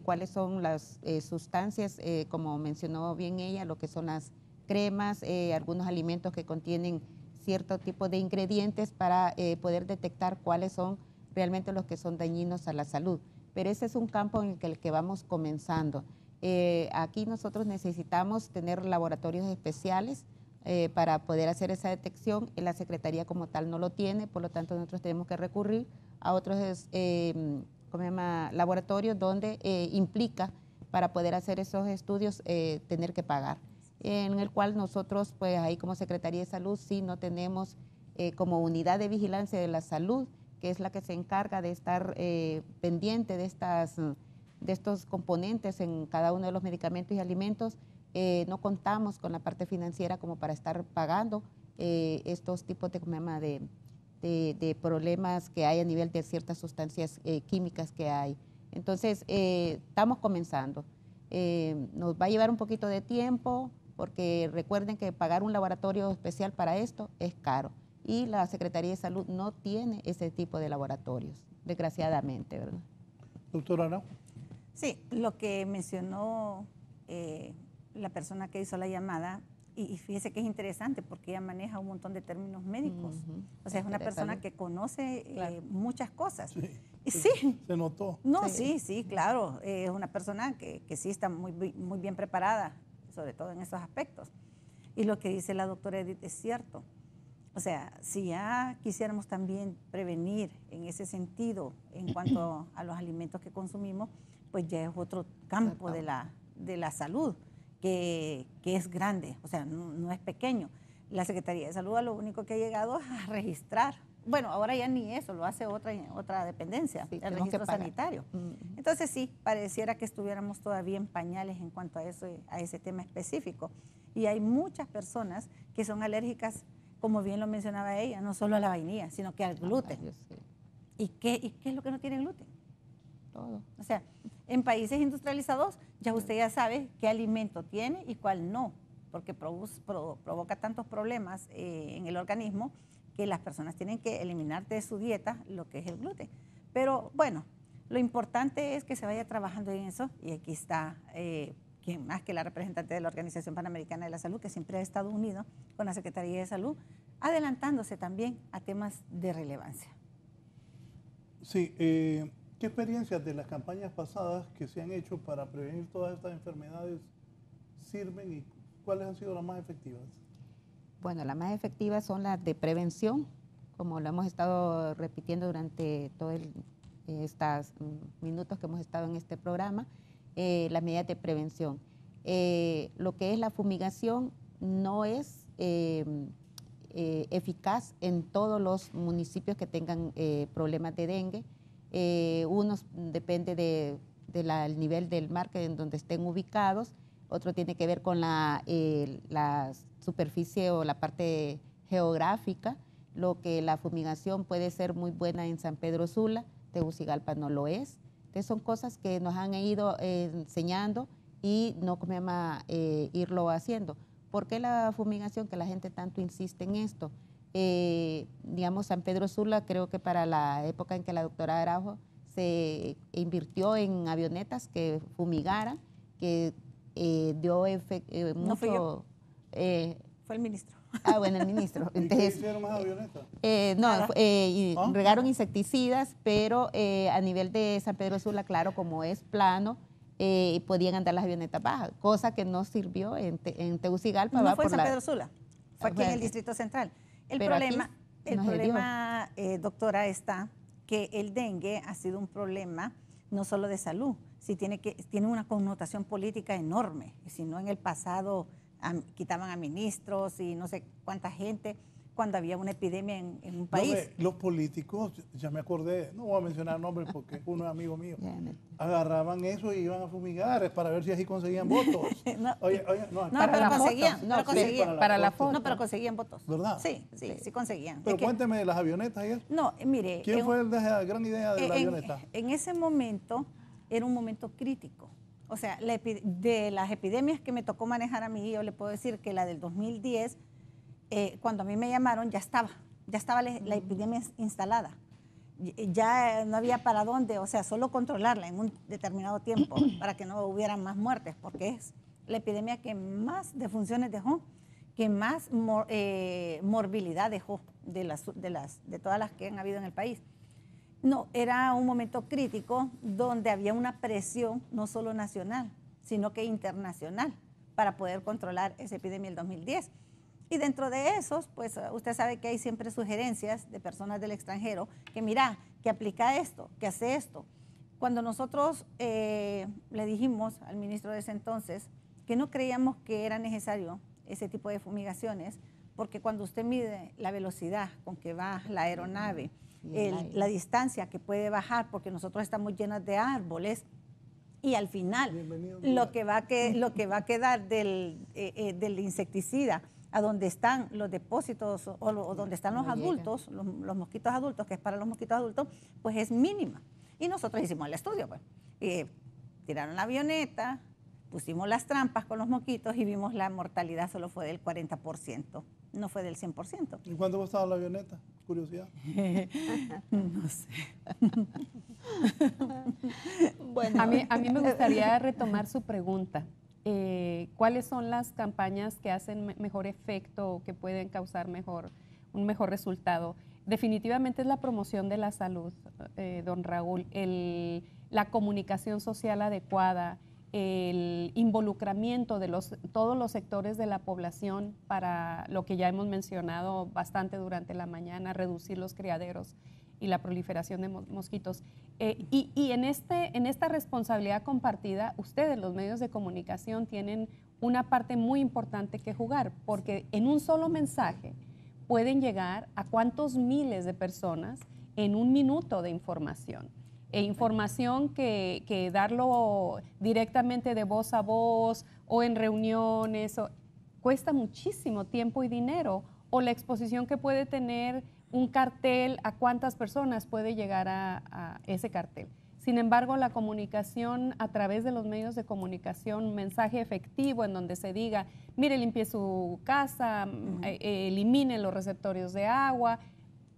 cuáles son las sustancias, como mencionó bien ella, lo que son las cremas, algunos alimentos que contienen cierto tipo de ingredientes para poder detectar cuáles son realmente los que son dañinos a la salud. Pero ese es un campo en el que vamos comenzando. Aquí nosotros necesitamos tener laboratorios especiales para poder hacer esa detección. La Secretaría como tal no lo tiene, por lo tanto nosotros tenemos que recurrir a otros laboratorios donde implica para poder hacer esos estudios tener que pagar. En el cual nosotros, pues ahí como Secretaría de Salud, sí no tenemos como unidad de vigilancia de la salud, que es la que se encarga de estar pendiente de estos componentes en cada uno de los medicamentos y alimentos. No contamos con la parte financiera como para estar pagando estos tipos de problemas que hay a nivel de ciertas sustancias químicas que hay. Entonces, estamos comenzando. Nos va a llevar un poquito de tiempo, porque recuerden que pagar un laboratorio especial para esto es caro y la Secretaría de Salud no tiene ese tipo de laboratorios, desgraciadamente, ¿verdad? Doctora Arau. Sí, lo que mencionó la persona que hizo la llamada, y fíjese que es interesante porque ella maneja un montón de términos médicos. O sea, es una persona que conoce muchas cosas. Sí. Se notó. No, sí, claro. Es una persona que sí está muy bien preparada, sobre todo en esos aspectos. Y lo que dice la doctora Edith es cierto. O sea, si ya quisiéramos también prevenir en ese sentido en cuanto a los alimentos que consumimos, pues ya es otro campo de la salud que es grande, o sea, no es pequeño. La Secretaría de Salud a lo único que ha llegado es a registrar. Bueno, ahora ya ni eso, lo hace otra dependencia, el registro sanitario. Entonces sí, pareciera que estuviéramos todavía en pañales en cuanto a ese tema específico. Y hay muchas personas que son alérgicas, como bien lo mencionaba ella, no solo a la vainilla, sino que al gluten. ¿Y qué es lo que no tiene gluten? Todo. O sea, en países industrializados ya usted ya sabe qué alimento tiene y cuál no, porque provoca tantos problemas en el organismo que las personas tienen que eliminar de su dieta lo que es el gluten. Pero bueno, lo importante es que se vaya trabajando en eso, y aquí está quien más que la representante de la Organización Panamericana de la Salud, que siempre ha estado unido con la Secretaría de Salud, adelantándose también a temas de relevancia. Sí, ¿qué experiencias de las campañas pasadas que se han hecho para prevenir todas estas enfermedades sirven y ¿cuáles han sido las más efectivas? Bueno, las más efectivas son las de prevención, como lo hemos estado repitiendo durante todos estos minutos que hemos estado en este programa, las medidas de prevención. Lo que es la fumigación no es eficaz en todos los municipios que tengan problemas de dengue. Unos depende del nivel del mar en donde estén ubicados, otro tiene que ver con la superficie o la parte geográfica, lo que la fumigación puede ser muy buena en San Pedro Sula, Tegucigalpa no lo es. Entonces son cosas que nos han ido enseñando y no comemos irlo haciendo. ¿Por qué la fumigación? Que la gente tanto insiste en esto. Digamos, San Pedro Sula, creo que para la época en que la doctora Araujo se invirtió en avionetas que fumigaran, que dio mucho... No fui yo. Fue el ministro. Ah, bueno, el ministro. Entonces, ¿qué hicieron más avionetas? Regaron insecticidas, pero a nivel de San Pedro Sula, claro, como es plano, podían andar las avionetas bajas, cosa que no sirvió en Tegucigalpa. No fue en San Pedro Sula, fue aquí en el Distrito Central. El problema, doctora, está que el dengue ha sido un problema no solo de salud, tiene una connotación política enorme. Si no, en el pasado quitaban a ministros y no sé cuánta gente cuando había una epidemia en un país. Los políticos, ya me acordé, no voy a mencionar nombres porque uno es amigo mío, agarraban eso y iban a fumigar para ver si así conseguían votos. Pero conseguían votos. ¿Verdad? Sí conseguían. Pero cuénteme de las avionetas y eso. No, mire. ¿Quién fue la gran idea de la avioneta? En ese momento era un momento crítico. O sea, de las epidemias que me tocó manejar a mí, yo le puedo decir que la del 2010, cuando a mí me llamaron, ya estaba la epidemia instalada. Ya no había para dónde, o sea, solo controlarla en un determinado tiempo para que no hubieran más muertes, porque es la epidemia que más defunciones dejó, que más morbilidad dejó de todas las que han habido en el país. No, era un momento crítico donde había una presión no solo nacional, sino que internacional para poder controlar esa epidemia del 2010. Y dentro de esos, pues usted sabe que hay siempre sugerencias de personas del extranjero que mira, que aplica esto, que hace esto. Cuando nosotros le dijimos al ministro de ese entonces que no creíamos que era necesario ese tipo de fumigaciones, porque cuando usted mide la velocidad con que va la aeronave, la distancia que puede bajar, porque nosotros estamos llenos de árboles, y al final lo que va a quedar del insecticida a donde están los depósitos o donde están los adultos, los mosquitos adultos, que es para los mosquitos adultos, pues es mínima. Y nosotros hicimos el estudio, pues. Tiraron la avioneta, pusimos las trampas con los mosquitos y vimos la mortalidad solo fue del 40%, no fue del 100%. ¿Y cuánto costaba la avioneta? Curiosidad. No sé. Bueno, a mí me gustaría retomar su pregunta. ¿Cuáles son las campañas que hacen mejor efecto o que pueden causar un mejor resultado? Definitivamente es la promoción de la salud, don Raúl, la comunicación social adecuada, el involucramiento de todos los sectores de la población para lo que ya hemos mencionado bastante durante la mañana, reducir los criaderos y la proliferación de mosquitos. Y en esta responsabilidad compartida, ustedes, los medios de comunicación, tienen una parte muy importante que jugar, porque en un solo mensaje pueden llegar a cuántos miles de personas en un minuto de información. Información que darlo directamente de voz a voz o en reuniones cuesta muchísimo tiempo y dinero, o la exposición que puede tener un cartel, a cuántas personas puede llegar a ese cartel. Sin embargo, la comunicación a través de los medios de comunicación, un mensaje efectivo en donde se diga, mire, limpie su casa, elimine los receptorios de agua,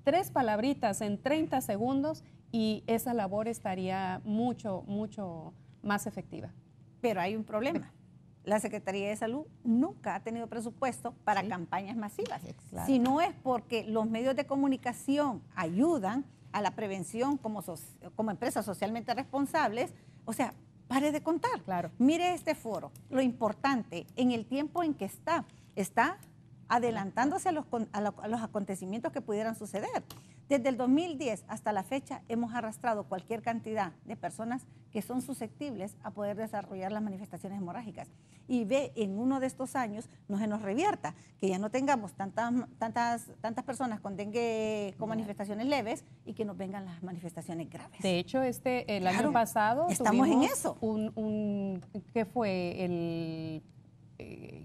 3 palabritas en 30 segundos y esa labor estaría mucho, mucho más efectiva. Pero hay un problema. La Secretaría de Salud nunca ha tenido presupuesto para campañas masivas. Claro. Si no es porque los medios de comunicación ayudan a la prevención como empresas socialmente responsables, o sea, pare de contar. Claro. Mire este foro, lo importante, en el tiempo en que está adelantándose a los acontecimientos que pudieran suceder. Desde el 2010 hasta la fecha hemos arrastrado cualquier cantidad de personas que son susceptibles a poder desarrollar las manifestaciones hemorrágicas. Y ve en uno de estos años no se nos revierta, que ya no tengamos tantas personas con dengue con manifestaciones leves y que nos vengan las manifestaciones graves. De hecho, el año pasado estamos en eso. ¿Qué fue?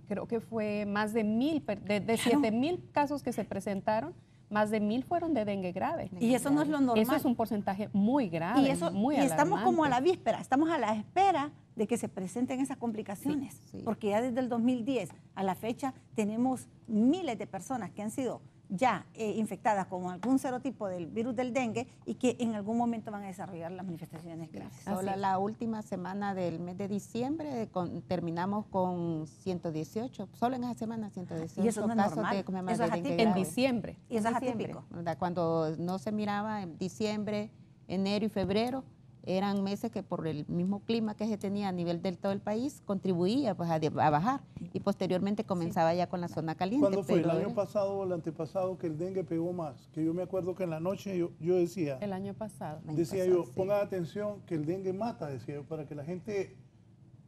Creo que fue más de 7,000 casos que se presentaron. Más de 1,000 fueron de dengue grave. Y eso no es lo normal. Eso es un porcentaje muy grave, muy alarmante. Y estamos como a la víspera, estamos a la espera de que se presenten esas complicaciones. Sí. Porque ya desde el 2010 a la fecha tenemos miles de personas que han sido ya infectadas con algún serotipo del virus del dengue y que en algún momento van a desarrollar las manifestaciones graves. Solo la última semana del mes de diciembre terminamos con 118, solo en esa semana 118 y eso no es casos normal. de eso es dengue en diciembre. Y eso es atípico. Cuando no se miraba en diciembre, enero y febrero, eran meses que por el mismo clima que se tenía a nivel del todo el país contribuía pues, a bajar y posteriormente comenzaba ya con la zona caliente. ¿Cuándo fue? ¿El año pasado o el antepasado que el dengue pegó más? Que yo me acuerdo que en la noche yo decía... El año pasado. Decía yo, pongan atención que el dengue mata, decía yo, para que la gente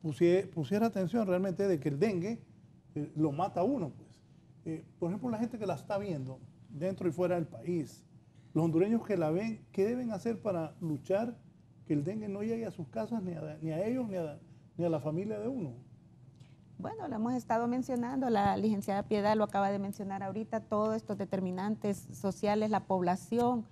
pusiera atención realmente de que el dengue lo mata a uno. Pues. Por ejemplo, la gente que la está viendo dentro y fuera del país, los hondureños que la ven, ¿qué deben hacer para luchar que el dengue no llegue a sus casas ni a ellos ni a la familia de uno? Bueno, lo hemos estado mencionando, la licenciada Piedad lo acaba de mencionar ahorita, todos estos determinantes sociales, la población,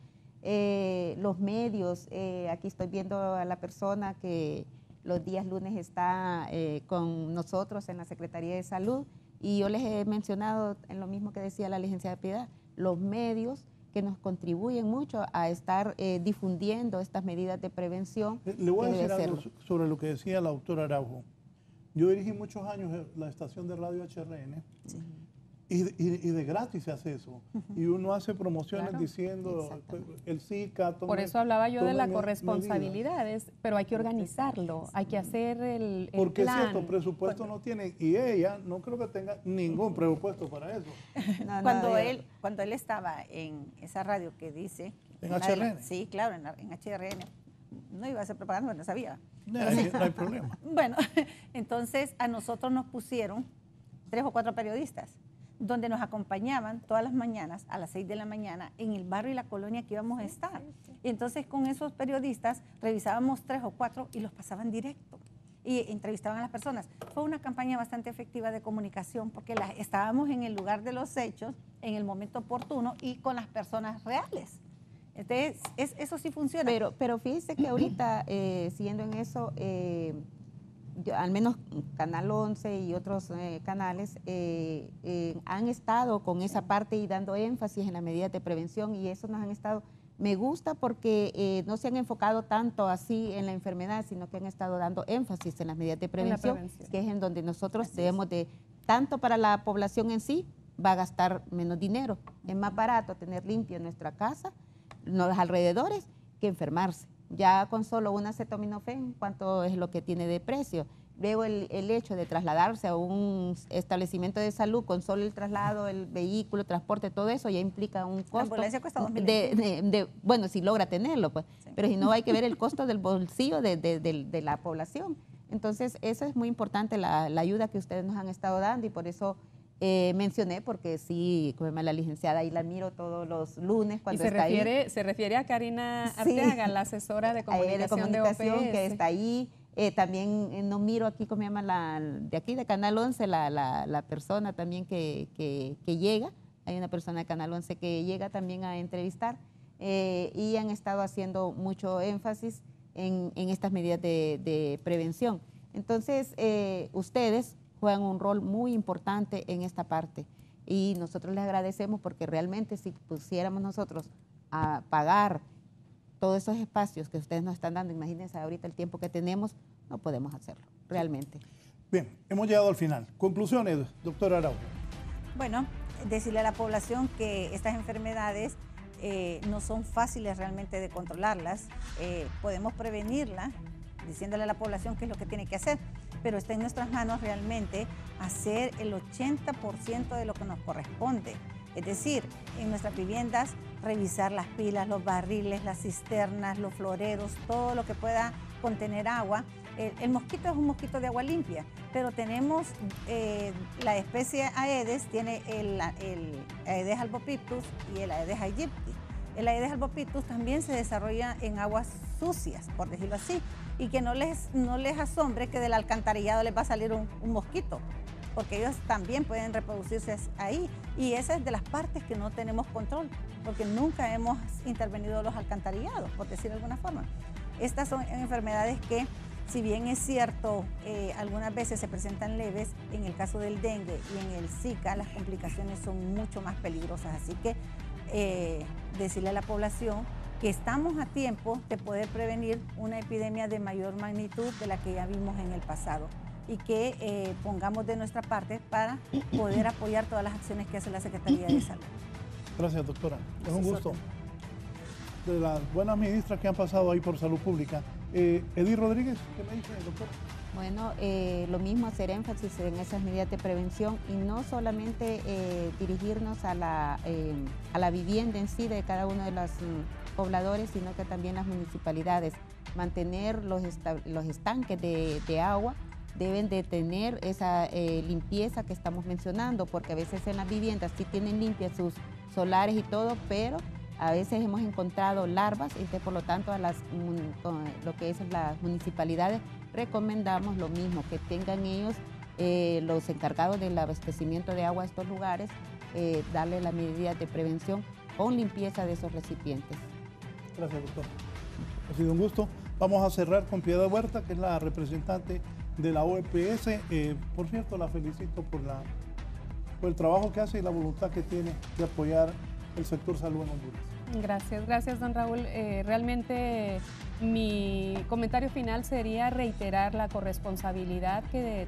los medios. Aquí estoy viendo a la persona que los días lunes está con nosotros en la Secretaría de Salud y yo les he mencionado en lo mismo que decía la licenciada Piedad, los medios que nos contribuyen mucho a estar difundiendo estas medidas de prevención. Le voy a decir algo sobre lo que decía la doctora Araujo. Yo dirigí muchos años la estación de radio HRN y de gratis se hace eso. Y uno hace promociones diciendo el Zika. Por eso hablaba yo de la corresponsabilidad, pero hay que organizarlo, hay que hacer el porque plan. Es cierto, presupuesto no tienen y ella no creo que tenga ningún presupuesto para eso. Cuando él estaba en esa radio que dice... ¿En HRN? Sí, claro, en HRN. No iba a hacer propaganda, no sabía. No hay problema. Bueno, entonces a nosotros nos pusieron 3 o 4 periodistas donde nos acompañaban todas las mañanas a las 6 de la mañana en el barrio y la colonia que íbamos a estar. Y entonces con esos periodistas revisábamos 3 o 4 y los pasaban directo y entrevistaban a las personas. Fue una campaña bastante efectiva de comunicación porque estábamos en el lugar de los hechos, en el momento oportuno y con las personas reales. Entonces, eso sí funciona. Pero fíjese que ahorita, siguiendo en eso, al menos Canal 11 y otros canales han estado con esa parte y dando énfasis en las medidas de prevención y eso nos han estado, me gusta porque no se han enfocado tanto así en la enfermedad, sino que han estado dando énfasis en las medidas de prevención, que es en donde nosotros debemos de, tanto para la población en sí, va a gastar menos dinero. Es más barato tener limpio nuestra casa, los alrededores, que enfermarse. Ya con solo un acetaminofén, ¿cuánto es lo que tiene de precio? Luego el hecho de trasladarse a un establecimiento de salud con solo el traslado, el vehículo, transporte, todo eso ya implica un costo. La ambulancia cuesta $2,000. Bueno, si logra tenerlo, pues. Sí. Pero si no, hay que ver el costo del bolsillo de la población. Entonces, eso es muy importante, la ayuda que ustedes nos han estado dando y por eso mencioné, porque sí, como la licenciada ahí la miro todos los lunes cuando está ahí. Se refiere a Karina Arteaga, la asesora de comunicación de OPS. Que está ahí. También no miro aquí, como se llama, de aquí de Canal 11, la persona también que llega. Hay una persona de Canal 11 que llega también a entrevistar y han estado haciendo mucho énfasis en estas medidas de prevención. Entonces, ustedes juegan un rol muy importante en esta parte y nosotros les agradecemos porque realmente si pusiéramos nosotros a pagar todos esos espacios que ustedes nos están dando, imagínense ahorita el tiempo que tenemos, no podemos hacerlo, realmente. Bien, hemos llegado al final. Conclusiones, doctora Araujo. Bueno, decirle a la población que estas enfermedades no son fáciles realmente de controlarlas, podemos prevenirlas diciéndole a la población qué es lo que tiene que hacer, pero está en nuestras manos realmente hacer el 80% de lo que nos corresponde. Es decir, en nuestras viviendas revisar las pilas, los barriles, las cisternas, los floreros, todo lo que pueda contener agua. El mosquito es un mosquito de agua limpia, pero tenemos la especie Aedes, tiene el Aedes albopictus y el Aedes aegypti. El Aedes albopictus también se desarrolla en aguas sucias, por decirlo así, y que no les asombre que del alcantarillado les va a salir un mosquito, porque ellos también pueden reproducirse ahí, y esa es de las partes que no tenemos control, porque nunca hemos intervenido los alcantarillados, por decir de alguna forma. Estas son enfermedades que, si bien es cierto, algunas veces se presentan leves, en el caso del dengue y en el Zika las complicaciones son mucho más peligrosas, así que decirle a la población que estamos a tiempo de poder prevenir una epidemia de mayor magnitud de la que ya vimos en el pasado, y que pongamos de nuestra parte para poder apoyar todas las acciones que hace la Secretaría de Salud. Gracias, doctora. Es un gusto. De las buenas ministras que han pasado ahí por Salud Pública, Edith Rodríguez, ¿qué me dice, doctora? Bueno, lo mismo, hacer énfasis en esas medidas de prevención y no solamente dirigirnos a la vivienda en sí de cada uno de los pobladores, sino que también las municipalidades. Mantener los estanques de agua, deben de tener esa limpieza que estamos mencionando, porque a veces en las viviendas sí tienen limpias sus solares y todo, pero a veces hemos encontrado larvas, y por lo tanto a lo que es las municipalidades recomendamos lo mismo, que tengan ellos, los encargados del abastecimiento de agua a estos lugares, darle las medidas de prevención con limpieza de esos recipientes. Gracias, doctor. Ha sido un gusto. Vamos a cerrar con Piedad Huerta, que es la representante de la OEPS. Por cierto, la felicito por el trabajo que hace y la voluntad que tiene de apoyar el sector salud en Honduras. Gracias, don Raúl. Realmente mi comentario final sería reiterar la corresponsabilidad que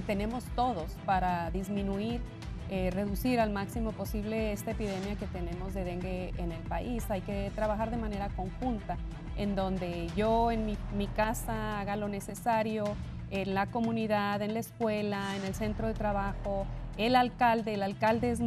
tenemos todos para disminuir, reducir al máximo posible esta epidemia que tenemos de dengue en el país. Hay que trabajar de manera conjunta, en donde yo en mi casa haga lo necesario, en la comunidad, en la escuela, en el centro de trabajo. El alcalde es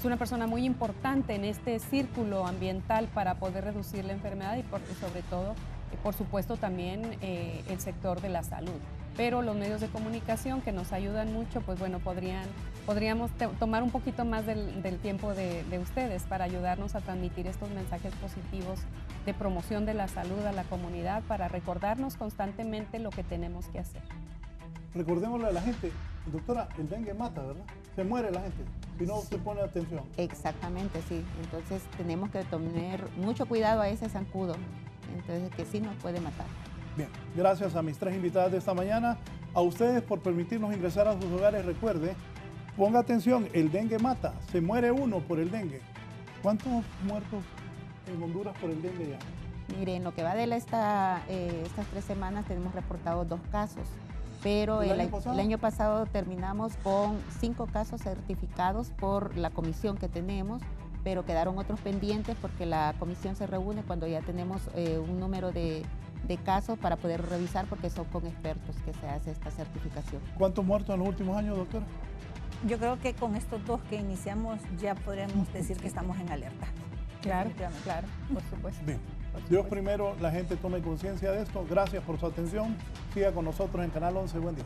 es una persona muy importante en este círculo ambiental para poder reducir la enfermedad y sobre todo, por supuesto, también el sector de la salud. Pero los medios de comunicación que nos ayudan mucho, pues bueno, podríamos tomar un poquito más del tiempo de ustedes para ayudarnos a transmitir estos mensajes positivos de promoción de la salud a la comunidad, para recordarnos constantemente lo que tenemos que hacer. Recordémosle a la gente, doctora, el dengue mata, ¿verdad? Se muere la gente si no se pone atención. Exactamente, sí. Entonces tenemos que tener mucho cuidado a ese zancudo, entonces que sí nos puede matar. Bien, gracias a mis tres invitadas de esta mañana, a ustedes por permitirnos ingresar a sus hogares. Recuerde, ponga atención, el dengue mata, se muere uno por el dengue. ¿Cuántos muertos en Honduras por el dengue ya? Mire, en lo que va de estas 3 semanas tenemos reportados 2 casos. Pero el año pasado terminamos con 5 casos certificados por la comisión que tenemos, pero quedaron otros pendientes porque la comisión se reúne cuando ya tenemos un número de casos para poder revisar, porque son con expertos que se hace esta certificación. ¿Cuántos muertos en los últimos años, doctora? Yo creo que con estos 2 que iniciamos ya podremos decir que estamos en alerta. Claro, por supuesto. Bien. Dios primero, la gente tome conciencia de esto. Gracias por su atención. Siga con nosotros en Canal 11. Buen día.